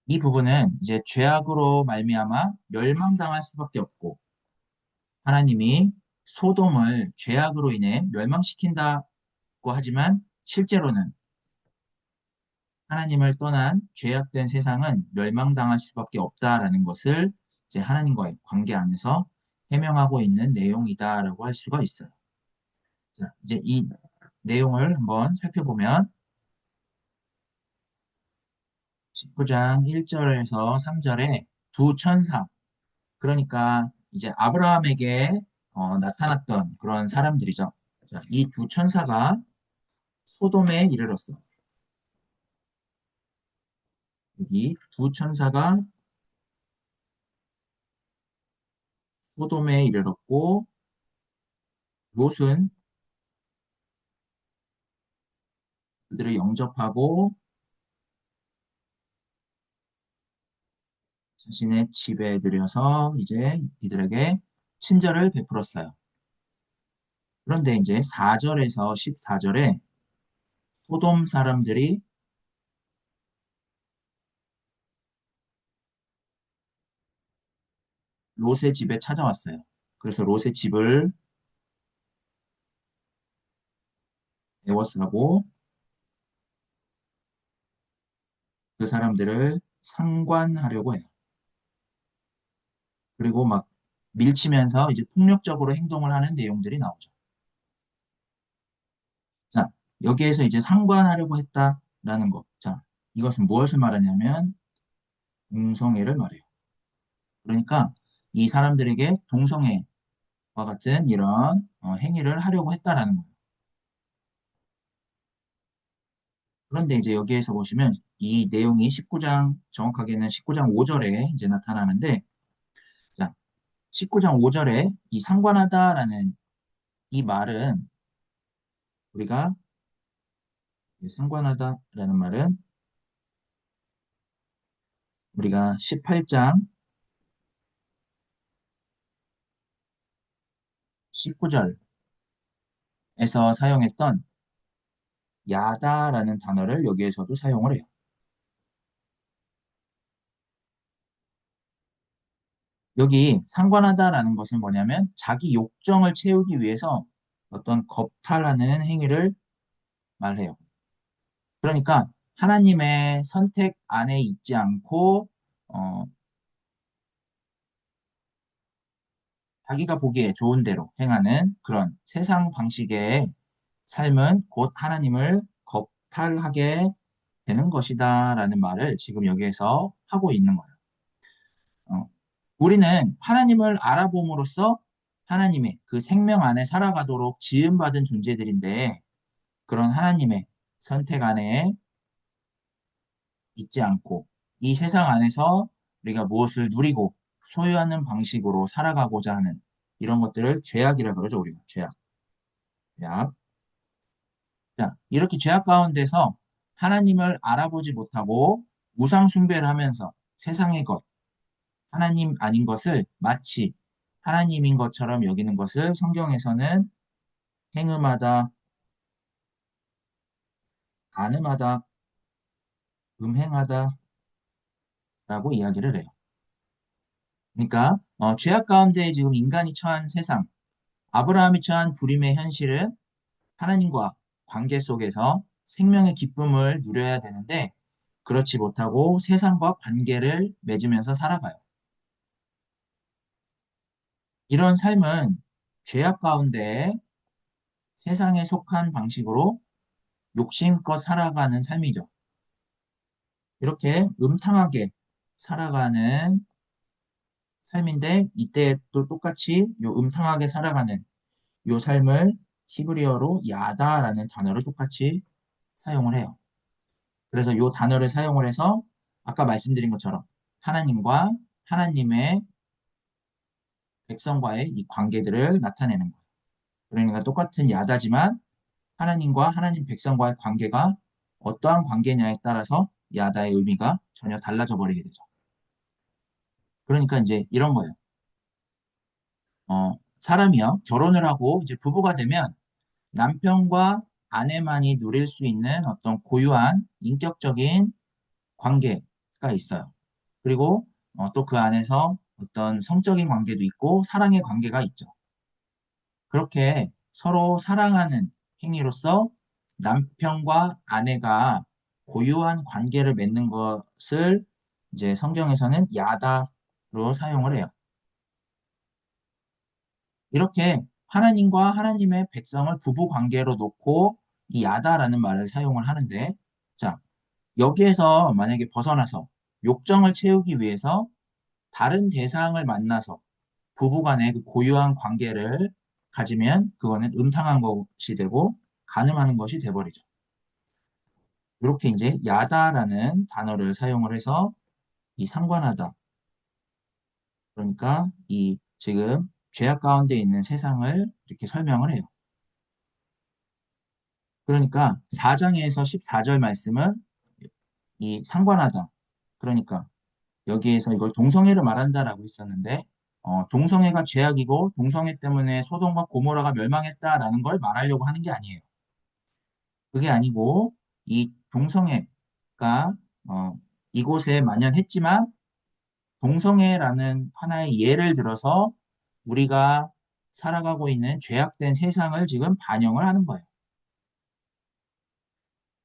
이 부분은 이제 죄악으로 말미암아 멸망당할 수밖에 없고 하나님이 소돔을 죄악으로 인해 멸망시킨다 있고 하지만 실제로는 하나님을 떠난 죄악된 세상은 멸망당할 수밖에 없다라는 것을 이제 하나님과의 관계 안에서 해명하고 있는 내용이다라고 할 수가 있어요. 자, 이제 이 내용을 한번 살펴보면 19장 1절에서 3절에 두 천사, 그러니까 이제 아브라함에게 나타났던 그런 사람들이죠. 자, 이 두 천사가 소돔에 이르렀어. 여기 두 천사가 소돔에 이르렀고 롯은 그들을 영접하고 자신의 집에 들여서 이제 이들에게 친절을 베풀었어요. 그런데 이제 4절에서 14절에 소돔 사람들이 롯의 집에 찾아왔어요. 그래서 롯의 집을 에워싸고 그 사람들을 상관하려고 해요. 그리고 막 밀치면서 이제 폭력적으로 행동을 하는 내용들이 나오죠. 자, 여기에서 이제 상관하려고 했다라는 거. 자, 이것은 무엇을 말하냐면 동성애를 말해요. 그러니까 이 사람들에게 동성애와 같은 이런 행위를 하려고 했다라는 거예요. 그런데 이제 여기에서 보시면 이 내용이 19장, 정확하게는 19장 5절에 이제 나타나는데, 자, 19장 5절에 이 상관하다라는 이 말은 우리가 상관하다라는 말은 우리가 18장 19절에서 사용했던 야다라는 단어를 여기에서도 사용을 해요. 여기 상관하다라는 것은 뭐냐면 자기 욕정을 채우기 위해서 어떤 겁탈하는 행위를 말해요. 그러니까 하나님의 선택 안에 있지 않고 어, 자기가 보기에 좋은 대로 행하는 그런 세상 방식의 삶은 곧 하나님을 겁탈하게 되는 것이다라는 말을 지금 여기에서 하고 있는 거예요. 우리는 하나님을 알아봄으로써 하나님의 그 생명 안에 살아가도록 지음받은 존재들인데 그런 하나님의 선택 안에 있지 않고 이 세상 안에서 우리가 무엇을 누리고 소유하는 방식으로 살아가고자 하는 이런 것들을 죄악이라 그러죠, 우리가. 죄악. 죄악. 자, 이렇게 죄악 가운데서 하나님을 알아보지 못하고 우상 숭배를 하면서 세상의 것, 하나님 아닌 것을 마치 하나님인 것처럼 여기는 것을 성경에서는 행음하다, 간음하다, 음행하다라고 이야기를 해요. 그러니까 죄악 가운데 지금 인간이 처한 세상, 아브라함이 처한 불임의 현실은 하나님과 관계 속에서 생명의 기쁨을 누려야 되는데 그렇지 못하고 세상과 관계를 맺으면서 살아가요. 이런 삶은 죄악 가운데 세상에 속한 방식으로 욕심껏 살아가는 삶이죠. 이렇게 음탕하게 살아가는 삶인데 이때 또 똑같이 요 음탕하게 살아가는 요 삶을 히브리어로 야다라는 단어를 똑같이 사용을 해요. 그래서 요 단어를 사용을 해서 아까 말씀드린 것처럼 하나님과 하나님의 백성과의 이 관계들을 나타내는 거예요. 그러니까 똑같은 야다지만 하나님과 하나님 백성과의 관계가 어떠한 관계냐에 따라서 야다의 의미가 전혀 달라져 버리게 되죠. 그러니까 이제 이런 거예요. 사람이요, 결혼을 하고 이제 부부가 되면 남편과 아내만이 누릴 수 있는 어떤 고유한 인격적인 관계가 있어요. 그리고 또 그 안에서 어떤 성적인 관계도 있고 사랑의 관계가 있죠. 그렇게 서로 사랑하는 행위로서 남편과 아내가 고유한 관계를 맺는 것을 이제 성경에서는 야다로 사용을 해요. 이렇게 하나님과 하나님의 백성을 부부 관계로 놓고 이 야다라는 말을 사용을 하는데, 자, 여기에서 만약에 벗어나서 욕정을 채우기 위해서 다른 대상을 만나서 부부 간의 그 고유한 관계를 가지면 그거는 음탕한 것이 되고 간음하는 것이 돼버리죠. 이렇게 이제 야다라는 단어를 사용을 해서 이 상관하다. 그러니까 이 지금 죄악 가운데 있는 세상을 이렇게 설명을 해요. 그러니까 4장에서 14절 말씀은 이 상관하다. 그러니까 여기에서 이걸 동성애를 말한다라고 했었는데 동성애가 죄악이고 동성애 때문에 소돔과 고모라가 멸망했다라는 걸 말하려고 하는 게 아니에요. 그게 아니고 이 동성애가 이곳에 만연했지만 동성애라는 하나의 예를 들어서 우리가 살아가고 있는 죄악된 세상을 지금 반영을 하는 거예요.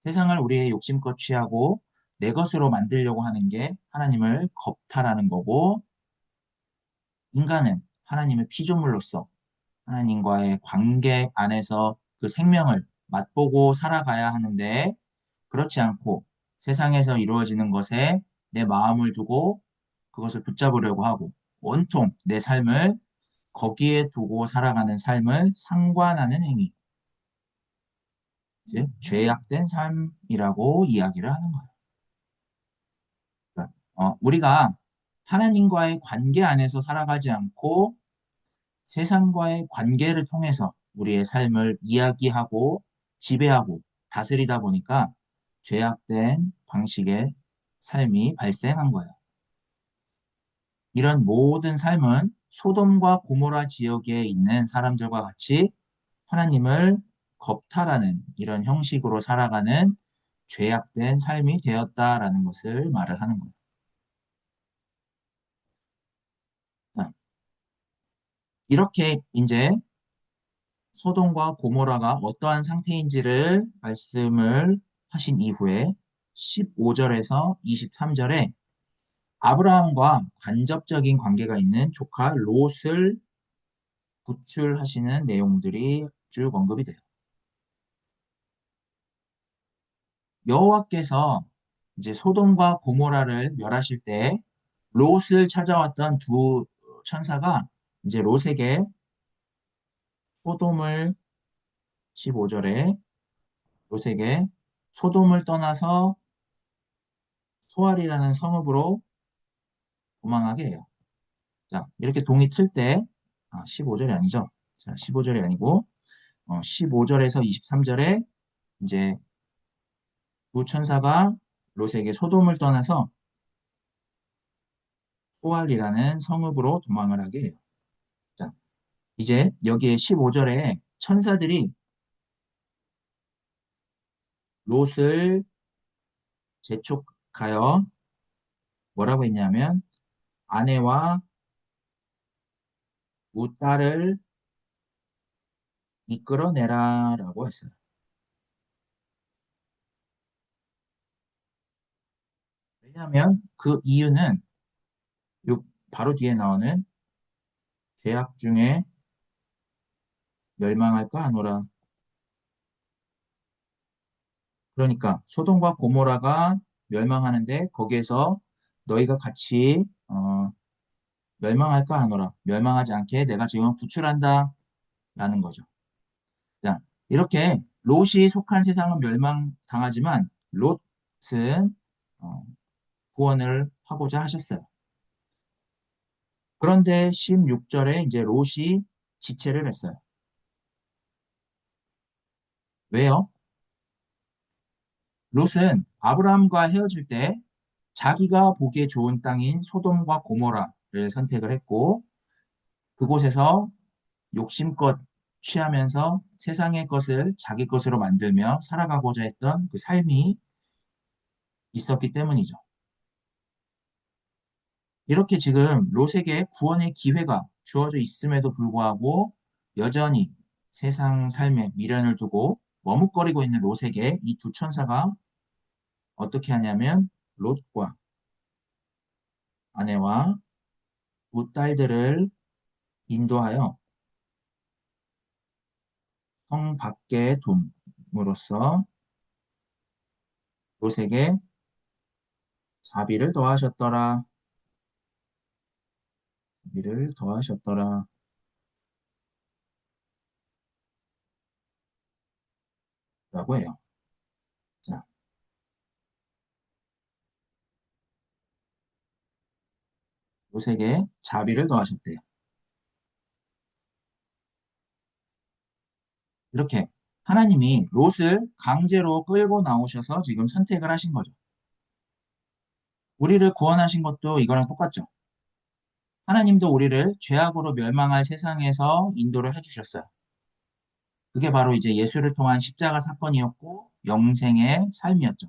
세상을 우리의 욕심껏 취하고 내 것으로 만들려고 하는 게 하나님을 겁탈하는 거고 인간은 하나님의 피조물로서 하나님과의 관계 안에서 그 생명을 맛보고 살아가야 하는데 그렇지 않고 세상에서 이루어지는 것에 내 마음을 두고 그것을 붙잡으려고 하고 온통 내 삶을 거기에 두고 살아가는 삶을 상관하는 행위, 즉 죄악된 삶이라고 이야기를 하는 거예요. 그러니까, 우리가 하나님과의 관계 안에서 살아가지 않고 세상과의 관계를 통해서 우리의 삶을 이야기하고 지배하고 다스리다 보니까 죄악된 방식의 삶이 발생한 거예요. 이런 모든 삶은 소돔과 고모라 지역에 있는 사람들과 같이 하나님을 겁탈하는 이런 형식으로 살아가는 죄악된 삶이 되었다라는 것을 말을 하는 거예요. 자, 이렇게 이제 소돔과 고모라가 어떠한 상태인지를 말씀을 하신 이후에 15절에서 23절에 아브라함과 간접적인 관계가 있는 조카 롯을 구출하시는 내용들이 쭉 언급이 돼요. 여호와께서 이제 소돔과 고모라를 멸하실 때 롯을 찾아왔던 두 천사가 이제 롯에게 소돔을 15절에 롯에게 소돔을 떠나서 소알이라는 성읍으로 도망하게 해요. 자, 이렇게 동이 틀 때, 15절이 아니죠. 자, 15절이 아니고, 15절에서 23절에 이제 두 천사가 롯에게 소돔을 떠나서 소알이라는 성읍으로 도망을 하게 해요. 자, 이제 여기에 15절에 천사들이 롯을 재촉하여 뭐라고 했냐면 아내와 두 딸을 이끌어내라라고 했어요. 왜냐하면 그 이유는 요 바로 뒤에 나오는 죄악 중에 멸망할까 하노라. 그러니까 소돔과 고모라가 멸망하는데 거기에서 너희가 같이 멸망할까 하노라. 멸망하지 않게 내가 지금 구출한다 라는 거죠. 자, 이렇게 롯이 속한 세상은 멸망당하지만 롯은 어, 구원을 하고자 하셨어요. 그런데 16절에 이제 롯이 지체를 했어요. 왜요? 롯은 아브라함과 헤어질 때 자기가 보기에 좋은 땅인 소돔과 고모라를 선택을 했고 그곳에서 욕심껏 취하면서 세상의 것을 자기 것으로 만들며 살아가고자 했던 그 삶이 있었기 때문이죠. 이렇게 지금 롯에게 구원의 기회가 주어져 있음에도 불구하고 여전히 세상 삶에 미련을 두고 머뭇거리고 있는 롯에게 이 두 천사가 어떻게 하냐면 롯과 아내와 두 딸들을 인도하여 성 밖에 둠으로써 롯에게 자비를 더하셨더라. 자비를 더하셨더라. 라고 해요. 자, 롯에게 자비를 더하셨대요. 이렇게 하나님이 롯을 강제로 끌고 나오셔서 지금 선택을 하신 거죠. 우리를 구원하신 것도 이거랑 똑같죠. 하나님도 우리를 죄악으로 멸망할 세상에서 인도를 해주셨어요. 그게 바로 이제 예수를 통한 십자가 사건이었고 영생의 삶이었죠.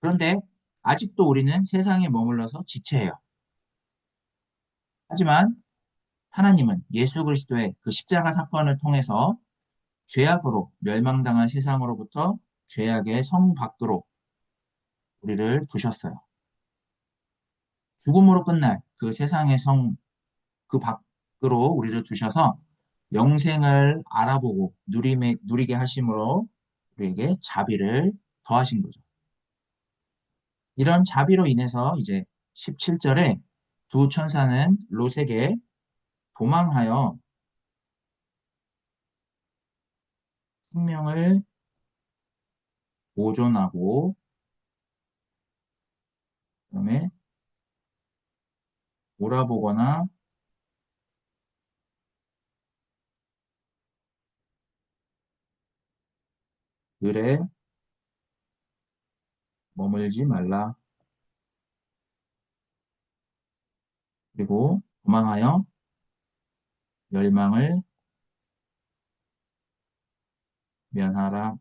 그런데 아직도 우리는 세상에 머물러서 지체해요. 하지만 하나님은 예수 그리스도의 그 십자가 사건을 통해서 죄악으로 멸망당한 세상으로부터 죄악의 성 밖으로 우리를 두셨어요. 죽음으로 끝날 그 세상의 성 그 밖으로 우리를 두셔서 영생을 알아보고 누리게 하심으로 우리에게 자비를 더하신 거죠. 이런 자비로 인해서 이제 17절에 두 천사는 롯에게 도망하여 생명을 보존하고 그다음에 몰아보거나 들에 머물지 말라. 그리고 도망하여 멸망을 면하라고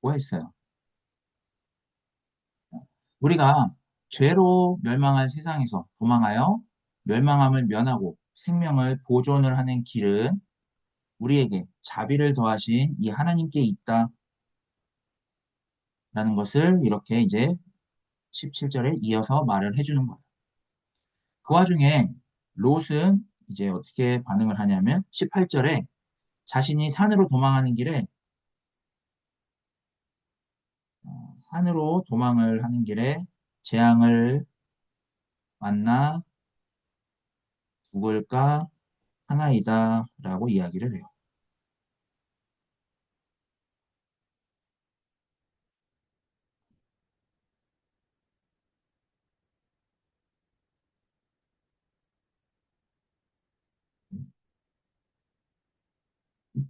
했어요. 우리가 죄로 멸망할 세상에서 도망하여 멸망함을 면하고 생명을 보존을 하는 길은 우리에게 자비를 더하신 이 하나님께 있다라는 것을 이렇게 이제 17절에 이어서 말을 해주는 거예요. 그 와중에 롯은 이제 어떻게 반응을 하냐면 18절에 자신이 산으로 도망하는 길에 산으로 도망을 하는 길에 재앙을 만나 죽을까 하나이다라고 이야기를 해요.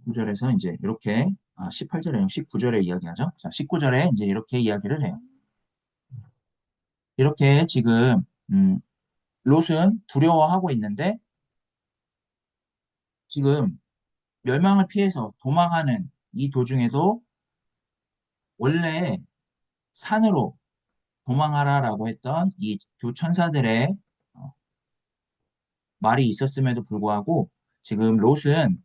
구절에서 이제 이렇게 18절에 19절에 이야기하죠. 자, 19절에 이제 이렇게 이야기를 해요. 이렇게 지금 롯은 두려워하고 있는데 지금 멸망을 피해서 도망하는 이 도중에도 원래 산으로 도망하라라고 했던 이 두 천사들의 어, 말이 있었음에도 불구하고 지금 롯은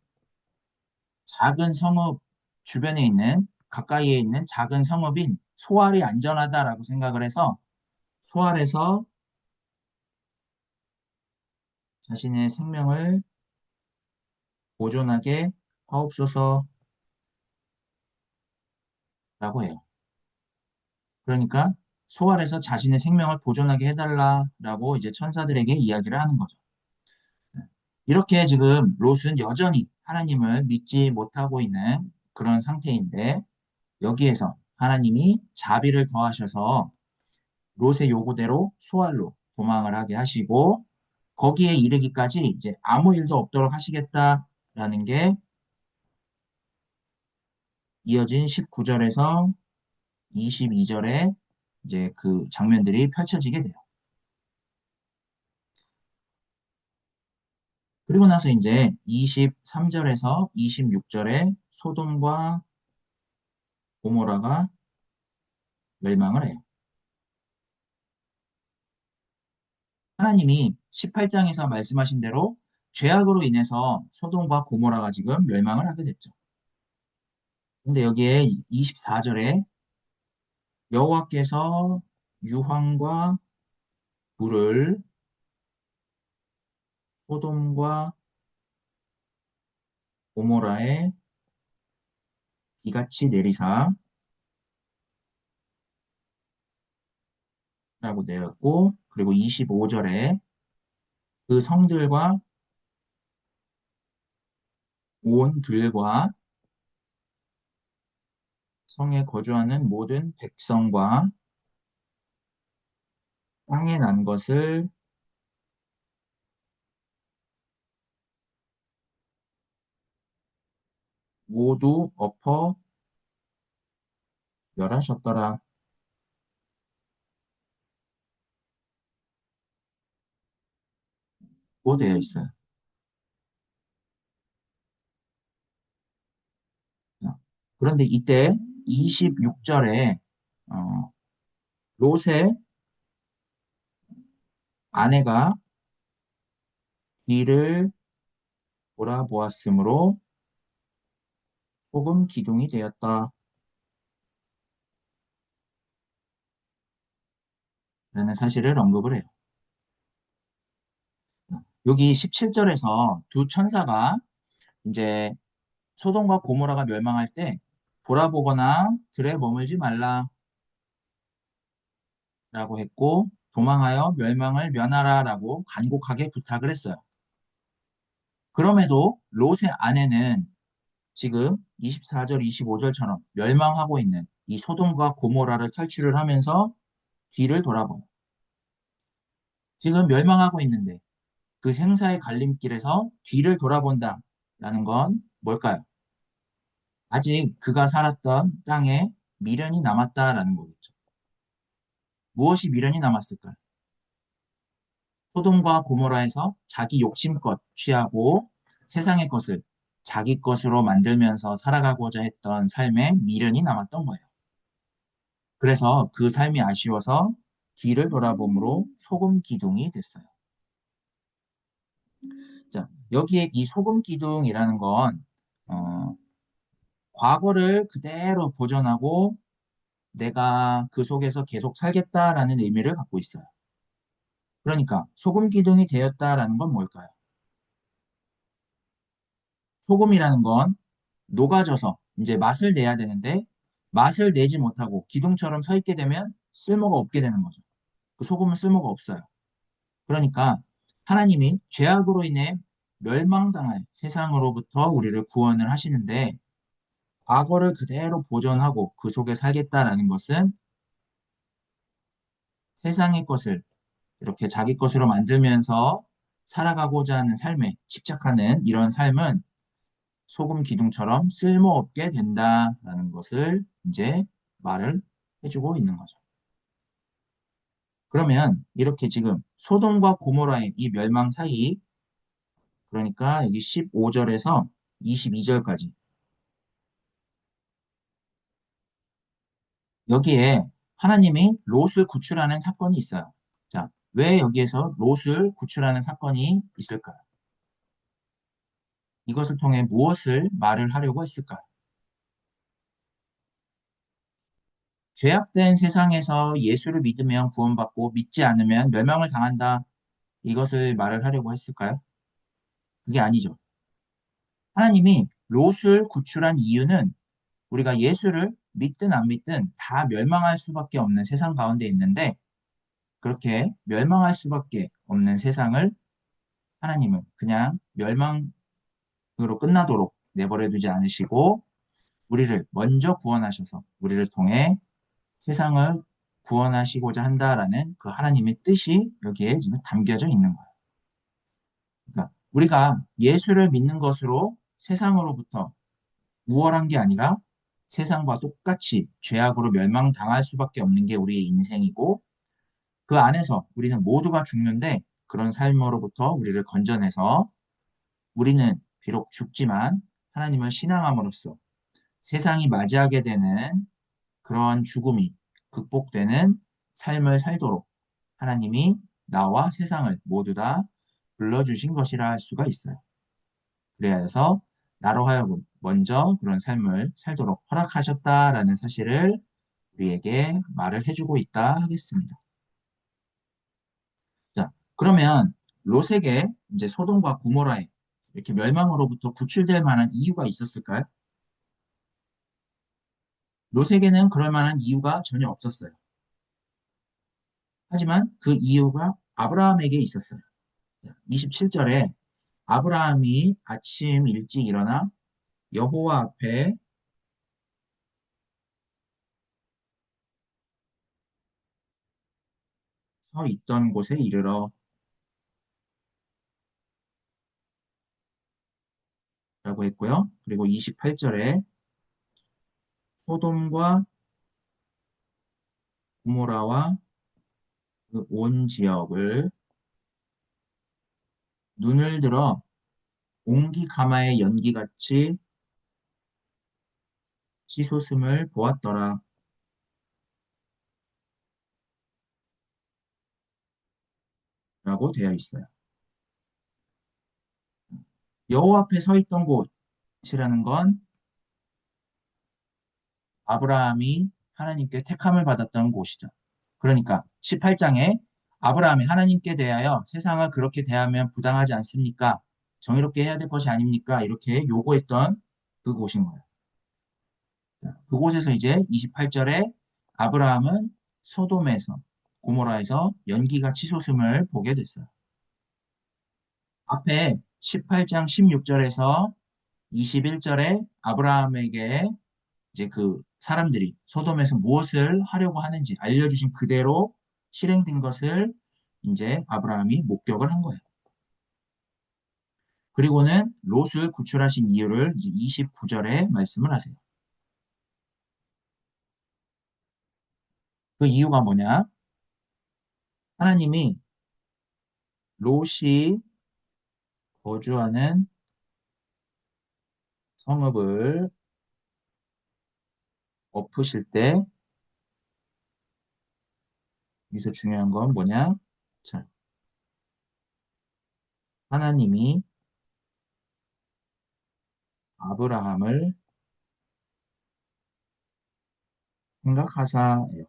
작은 성읍 주변에 있는 가까이에 있는 작은 성읍인 소알이 안전하다라고 생각을 해서 소알에서 자신의 생명을 보존하게 하옵소서라고 해요. 그러니까 소알에서 자신의 생명을 보존하게 해달라라고 이제 천사들에게 이야기를 하는 거죠. 이렇게 지금 롯은 여전히 하나님을 믿지 못하고 있는 그런 상태인데 여기에서 하나님이 자비를 더하셔서 롯의 요구대로 소알로 도망을 하게 하시고 거기에 이르기까지 이제 아무 일도 없도록 하시겠다라는 게 이어진 19절에서 22절에 이제 그 장면들이 펼쳐지게 돼요. 그리고 나서 이제 23절에서 26절에 소돔과 고모라가 멸망을 해요. 하나님이 18장에서 말씀하신 대로 죄악으로 인해서 소돔과 고모라가 지금 멸망을 하게 됐죠. 근데 여기에 24절에 여호와께서 유황과 불을 소돔과 고모라에 이같이 내리사 라고 되어 있고, 그리고 25절에 그 성들과 온 들과 성에 거주하는 모든 백성과 땅에 난 것을 모두 엎어 멸하셨더라. 고 되어 있어요. 그런데 이때 26절에 롯의 아내가 뒤를 돌아보았으므로 소금 기둥이 되었다. 라는 사실을 언급을 해요. 여기 17절에서 두 천사가 이제 소돔과 고모라가 멸망할 때 돌아보거나 들에 머물지 말라라고 했고 도망하여 멸망을 면하라라고 간곡하게 부탁을 했어요. 그럼에도 롯의 아내는 지금 24절, 25절처럼 멸망하고 있는 이 소돔과 고모라를 탈출을 하면서 뒤를 돌아봐요. 지금 멸망하고 있는데 그 생사의 갈림길에서 뒤를 돌아본다라는 건 뭘까요? 아직 그가 살았던 땅에 미련이 남았다라는 거겠죠. 무엇이 미련이 남았을까요? 소돔과 고모라에서 자기 욕심껏 취하고 세상의 것을 자기 것으로 만들면서 살아가고자 했던 삶에 미련이 남았던 거예요. 그래서 그 삶이 아쉬워서 뒤를 돌아봄으로 소금 기둥이 됐어요. 자, 여기에 이 소금 기둥이라는 건 어, 과거를 그대로 보존하고 내가 그 속에서 계속 살겠다라는 의미를 갖고 있어요. 그러니까 소금 기둥이 되었다라는 건 뭘까요? 소금이라는 건 녹아져서 이제 맛을 내야 되는데 맛을 내지 못하고 기둥처럼 서 있게 되면 쓸모가 없게 되는 거죠. 그 소금은 쓸모가 없어요. 그러니까 하나님이 죄악으로 인해 멸망당할 세상으로부터 우리를 구원을 하시는데 과거를 그대로 보존하고 그 속에 살겠다라는 것은 세상의 것을 이렇게 자기 것으로 만들면서 살아가고자 하는 삶에 집착하는 이런 삶은 소금 기둥처럼 쓸모없게 된다라는 것을 이제 말을 해주고 있는 거죠. 그러면 이렇게 지금 소돔과 고모라의 이 멸망 사이, 그러니까 여기 15절에서 22절까지 여기에 하나님이 롯을 구출하는 사건이 있어요. 자, 왜 여기에서 롯을 구출하는 사건이 있을까요? 이것을 통해 무엇을 말을 하려고 했을까요? 죄악된 세상에서 예수를 믿으면 구원받고 믿지 않으면 멸망을 당한다. 이것을 말을 하려고 했을까요? 그게 아니죠. 하나님이 롯을 구출한 이유는 우리가 예수를 믿든 안 믿든 다 멸망할 수밖에 없는 세상 가운데 있는데 그렇게 멸망할 수밖에 없는 세상을 하나님은 그냥 멸망으로 끝나도록 내버려 두지 않으시고 우리를 먼저 구원하셔서 우리를 통해 세상을 구원하시고자 한다라는 그 하나님의 뜻이 여기에 지금 담겨져 있는 거예요. 그러니까 우리가 예수를 믿는 것으로 세상으로부터 우월한 게 아니라 세상과 똑같이 죄악으로 멸망당할 수밖에 없는 게 우리의 인생이고 그 안에서 우리는 모두가 죽는데 그런 삶으로부터 우리를 건져내서 우리는 비록 죽지만 하나님을 신앙함으로써 세상이 맞이하게 되는 그러한 죽음이 극복되는 삶을 살도록 하나님이 나와 세상을 모두 다 불러주신 것이라 할 수가 있어요. 그래야 해서 나로 하여금 먼저 그런 삶을 살도록 허락하셨다라는 사실을 우리에게 말을 해주고 있다 하겠습니다. 자, 그러면 롯에게 이제 소돔과 고모라에 이렇게 멸망으로부터 구출될 만한 이유가 있었을까요? 롯에게는 그럴 만한 이유가 전혀 없었어요. 하지만 그 이유가 아브라함에게 있었어요. 27절에 아브라함이 아침 일찍 일어나 여호와 앞에 서 있던 곳에 이르러 라고 했고요. 그리고 28절에 소돔과 고모라와 그 온 지역을 눈을 들어 옹기 가마의 연기같이 치솟음을 보았더라 라고 되어 있어요. 여호와 앞에 서 있던 곳이라는 건 아브라함이 하나님께 택함을 받았던 곳이죠. 그러니까 18장에 아브라함이 하나님께 대하여 세상을 그렇게 대하면 부당하지 않습니까? 정의롭게 해야 될 것이 아닙니까? 이렇게 요구했던 그곳인 거예요. 그곳에서 이제 28절에 아브라함은 소돔에서 고모라에서 연기가 치솟음을 보게 됐어요. 앞에 18장 16절에서 21절에 아브라함에게 이제 그 사람들이 소돔에서 무엇을 하려고 하는지 알려주신 그대로 실행된 것을 이제 아브라함이 목격을 한 거예요. 그리고는 롯을 구출하신 이유를 이제 29절에 말씀을 하세요. 그 이유가 뭐냐? 하나님이 롯이 거주하는 성읍을 엎으실 때 여기서 중요한 건 뭐냐? 자, 하나님이 아브라함을 생각하사예요.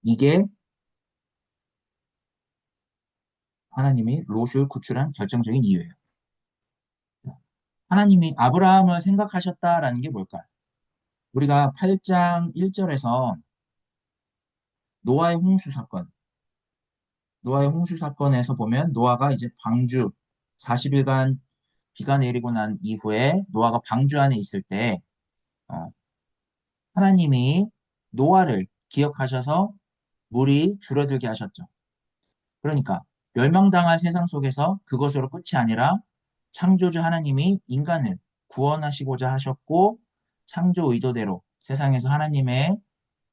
이게 하나님이 롯을 구출한 결정적인 이유예요. 하나님이 아브라함을 생각하셨다라는 게 뭘까요? 우리가 8장 1절에서 노아의 홍수 사건, 노아의 홍수 사건에서 보면 노아가 이제 방주 40일간 비가 내리고 난 이후에 노아가 방주 안에 있을 때 어, 하나님이 노아를 기억하셔서 물이 줄어들게 하셨죠. 그러니까 멸망당할 세상 속에서 그것으로 끝이 아니라 창조주 하나님이 인간을 구원하시고자 하셨고 창조 의도대로 세상에서 하나님의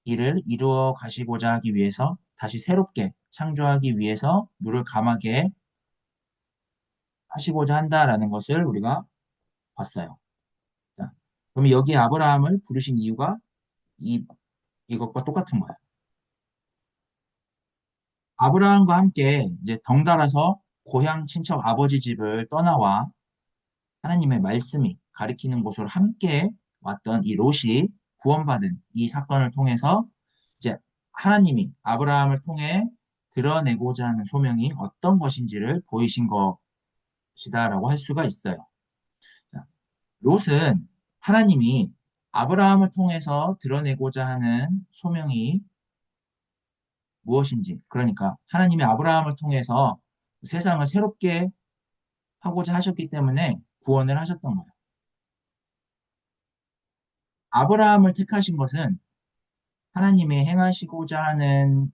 일을 이루어 가시고자 하기 위해서 다시 새롭게 창조하기 위해서 물을 감하게 하시고자 한다라는 것을 우리가 봤어요. 자, 그럼 여기 아브라함을 부르신 이유가 이, 이것과 똑같은 거예요. 아브라함과 함께 이제 덩달아서 고향 친척 아버지 집을 떠나와 하나님의 말씀이 가리키는 곳으로 함께 왔던 이 롯이 구원받은 이 사건을 통해서 이제 하나님이 아브라함을 통해 드러내고자 하는 소명이 어떤 것인지를 보이신 것이다라고 할 수가 있어요. 자, 롯은 하나님이 아브라함을 통해서 드러내고자 하는 소명이 무엇인지, 그러니까 하나님이 아브라함을 통해서 세상을 새롭게 하고자 하셨기 때문에 구원을 하셨던 거예요. 아브라함을 택하신 것은 하나님이 행하시고자 하는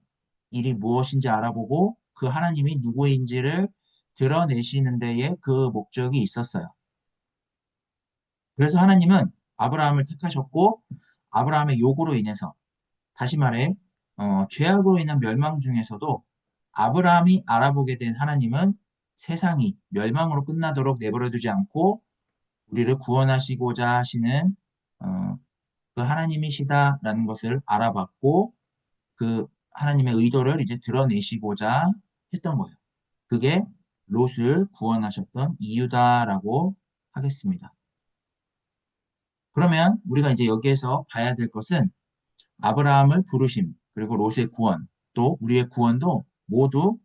일이 무엇인지 알아보고 그 하나님이 누구인지를 드러내시는 데에 그 목적이 있었어요. 그래서 하나님은 아브라함을 택하셨고 아브라함의 요구로 인해서 다시 말해 죄악으로 인한 멸망 중에서도 아브라함이 알아보게 된 하나님은 세상이 멸망으로 끝나도록 내버려두지 않고 우리를 구원하시고자 하시는 어, 그 하나님이시다라는 것을 알아봤고 그 하나님의 의도를 이제 드러내시고자 했던 거예요. 그게 롯을 구원하셨던 이유다라고 하겠습니다. 그러면 우리가 이제 여기에서 봐야 될 것은 아브라함을 부르심, 그리고 롯의 구원, 또 우리의 구원도 모두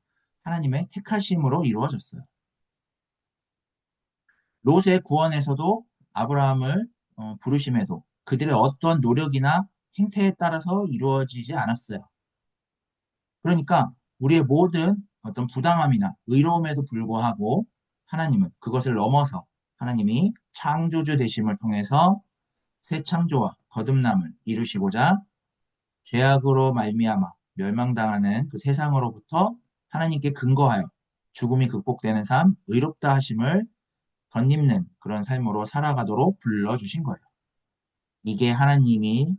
하나님의 택하심으로 이루어졌어요. 롯의 구원에서도 아브라함을 부르심에도 그들의 어떤 노력이나 행태에 따라서 이루어지지 않았어요. 그러니까 우리의 모든 어떤 부당함이나 의로움에도 불구하고 하나님은 그것을 넘어서 하나님이 창조주 되심을 통해서 새 창조와 거듭남을 이루시고자 죄악으로 말미암아 멸망당하는 그 세상으로부터 하나님께 근거하여 죽음이 극복되는 삶, 의롭다 하심을 덧입는 그런 삶으로 살아가도록 불러주신 거예요. 이게 하나님이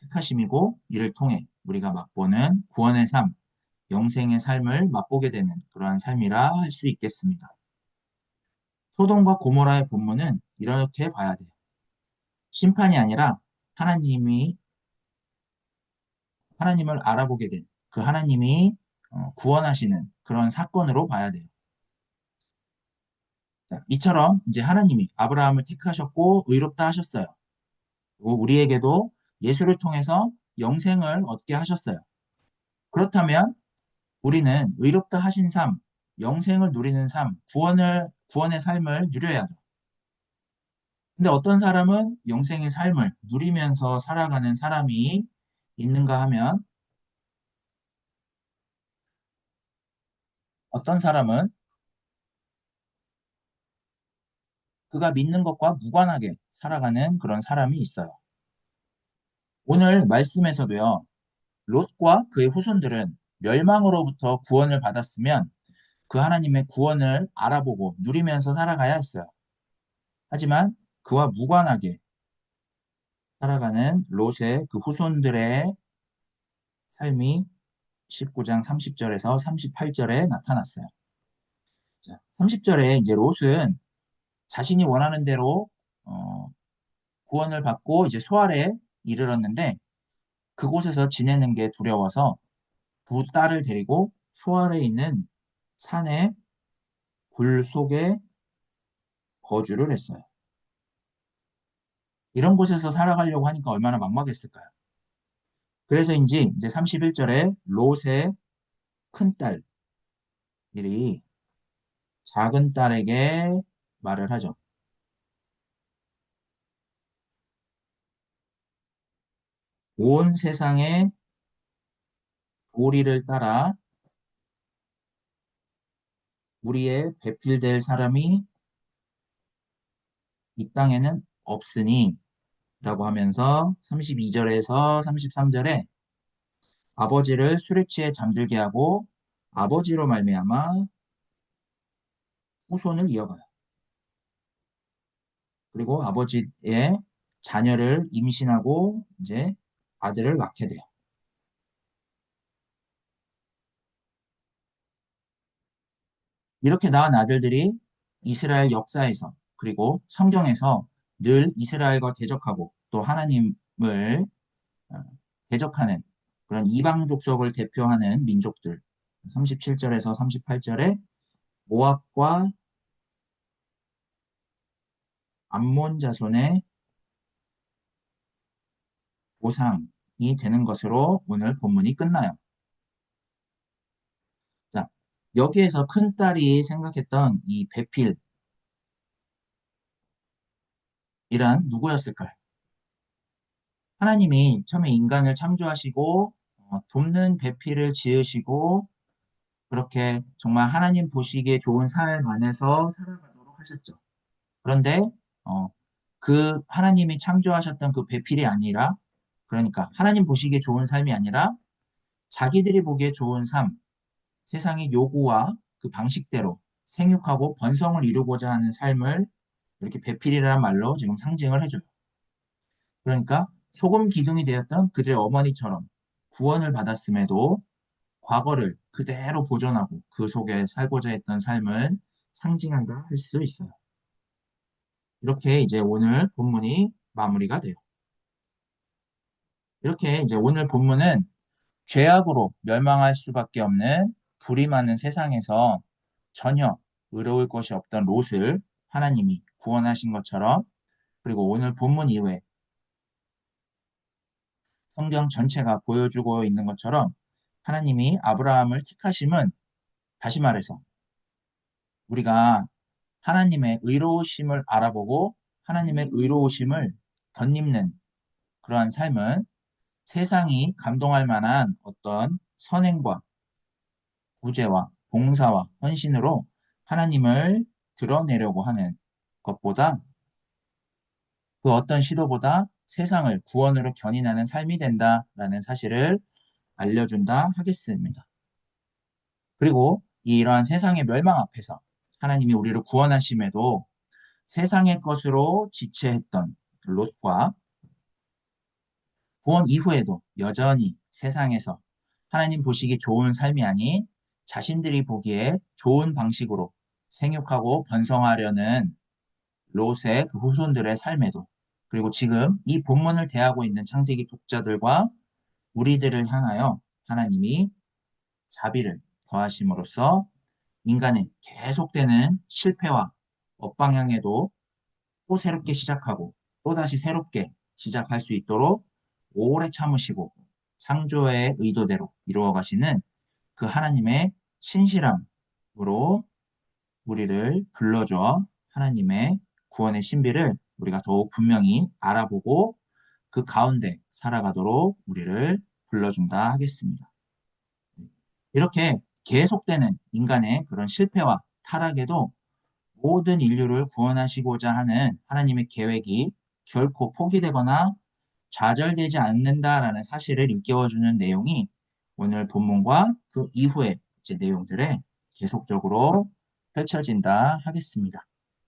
택하심이고 이를 통해 우리가 맛보는 구원의 삶, 영생의 삶을 맛보게 되는 그러한 삶이라 할 수 있겠습니다. 소돔과 고모라의 본문은 이렇게 봐야 돼요. 심판이 아니라 하나님이 하나님을 알아보게 된 그 하나님이 구원하시는 그런 사건으로 봐야 돼요. 자, 이처럼 이제 하나님이 아브라함을 택하셨고 의롭다 하셨어요. 그리고 우리에게도 예수를 통해서 영생을 얻게 하셨어요. 그렇다면 우리는 의롭다 하신 삶, 영생을 누리는 삶, 구원의 삶을 누려야죠. 근데 어떤 사람은 영생의 삶을 누리면서 살아가는 사람이 있는가 하면 어떤 사람은 그가 믿는 것과 무관하게 살아가는 그런 사람이 있어요. 오늘 말씀에서도요, 롯과 그의 후손들은 멸망으로부터 구원을 받았으면 그 하나님의 구원을 알아보고 누리면서 살아가야 했어요. 하지만 그와 무관하게 살아가는 롯의 그 후손들의 삶이 19장 30절에서 38절에 나타났어요. 30절에 이제 롯은 자신이 원하는 대로 어, 구원을 받고 이제 소알에 이르렀는데 그곳에서 지내는 게 두려워서 두 딸을 데리고 소알에 있는 산의 굴 속에 거주를 했어요. 이런 곳에서 살아가려고 하니까 얼마나 막막했을까요? 그래서인지 이제 31절에 롯의 큰 딸이 작은 딸에게 말을 하죠. 온 세상의 도리를 따라 우리의 배필될 사람이 이 땅에는 없으니 라고 하면서 32절에서 33절에 아버지를 술에 취해 잠들게 하고 아버지로 말미암아 후손을 이어가요. 그리고 아버지의 자녀를 임신하고 이제 아들을 낳게 돼요. 이렇게 낳은 아들들이 이스라엘 역사에서 그리고 성경에서 늘 이스라엘과 대적하고 또 하나님을 어, 대적하는 그런 이방 족속을 대표하는 민족들 37절에서 38절에 모압과 암몬 자손의 보상이 되는 것으로 오늘 본문이 끝나요. 자, 여기에서 큰딸이 생각했던 이 배필이란 누구였을까요? 하나님이 처음에 인간을 창조하시고 돕는 배필을 지으시고 그렇게 정말 하나님 보시기에 좋은 삶 안에서 살아가도록 하셨죠. 그런데 어, 그 하나님이 창조하셨던 그 배필이 아니라 그러니까 하나님 보시기에 좋은 삶이 아니라 자기들이 보기에 좋은 삶, 세상의 요구와 그 방식대로 생육하고 번성을 이루고자 하는 삶을 이렇게 배필이라는 말로 지금 상징을 해줘요. 그러니까 소금 기둥이 되었던 그들의 어머니처럼 구원을 받았음에도 과거를 그대로 보존하고 그 속에 살고자 했던 삶을 상징한다 할 수 있어요. 이렇게 이제 오늘 본문이 마무리가 돼요. 이렇게 이제 오늘 본문은 죄악으로 멸망할 수밖에 없는 불이 많은 세상에서 전혀 의로울 것이 없던 롯을 하나님이 구원하신 것처럼, 그리고 오늘 본문 이후에 성경 전체가 보여주고 있는 것처럼 하나님이 아브라함을 택하심은, 다시 말해서 우리가 하나님의 의로우심을 알아보고 하나님의 의로우심을 덧입는 그러한 삶은 세상이 감동할 만한 어떤 선행과 구제와 봉사와 헌신으로 하나님을 드러내려고 하는 것보다, 그 어떤 시도보다 세상을 구원으로 견인하는 삶이 된다라는 사실을 알려준다 하겠습니다. 그리고 이러한 세상의 멸망 앞에서 하나님이 우리를 구원하심에도 세상의 것으로 지체했던 롯과 구원 이후에도 여전히 세상에서 하나님 보시기 좋은 삶이 아닌 자신들이 보기에 좋은 방식으로 생육하고 번성하려는 롯의 그 후손들의 삶에도, 그리고 지금 이 본문을 대하고 있는 창세기 독자들과 우리들을 향하여 하나님이 자비를 더하심으로써 인간의 계속되는 실패와 엇방향에도 또 새롭게 시작하고 또다시 새롭게 시작할 수 있도록 오래 참으시고 창조의 의도대로 이루어 가시는 그 하나님의 신실함으로 우리를 불러줘 하나님의 구원의 신비를 우리가 더욱 분명히 알아보고 그 가운데 살아가도록 우리를 불러준다 하겠습니다. 이렇게 계속되는 인간의 그런 실패와 타락에도 모든 인류를 구원하시고자 하는 하나님의 계획이 결코 포기되거나 좌절되지 않는다라는 사실을 일깨워주는 내용이 오늘 본문과 그 이후의 이제 내용들에 계속적으로 펼쳐진다 하겠습니다.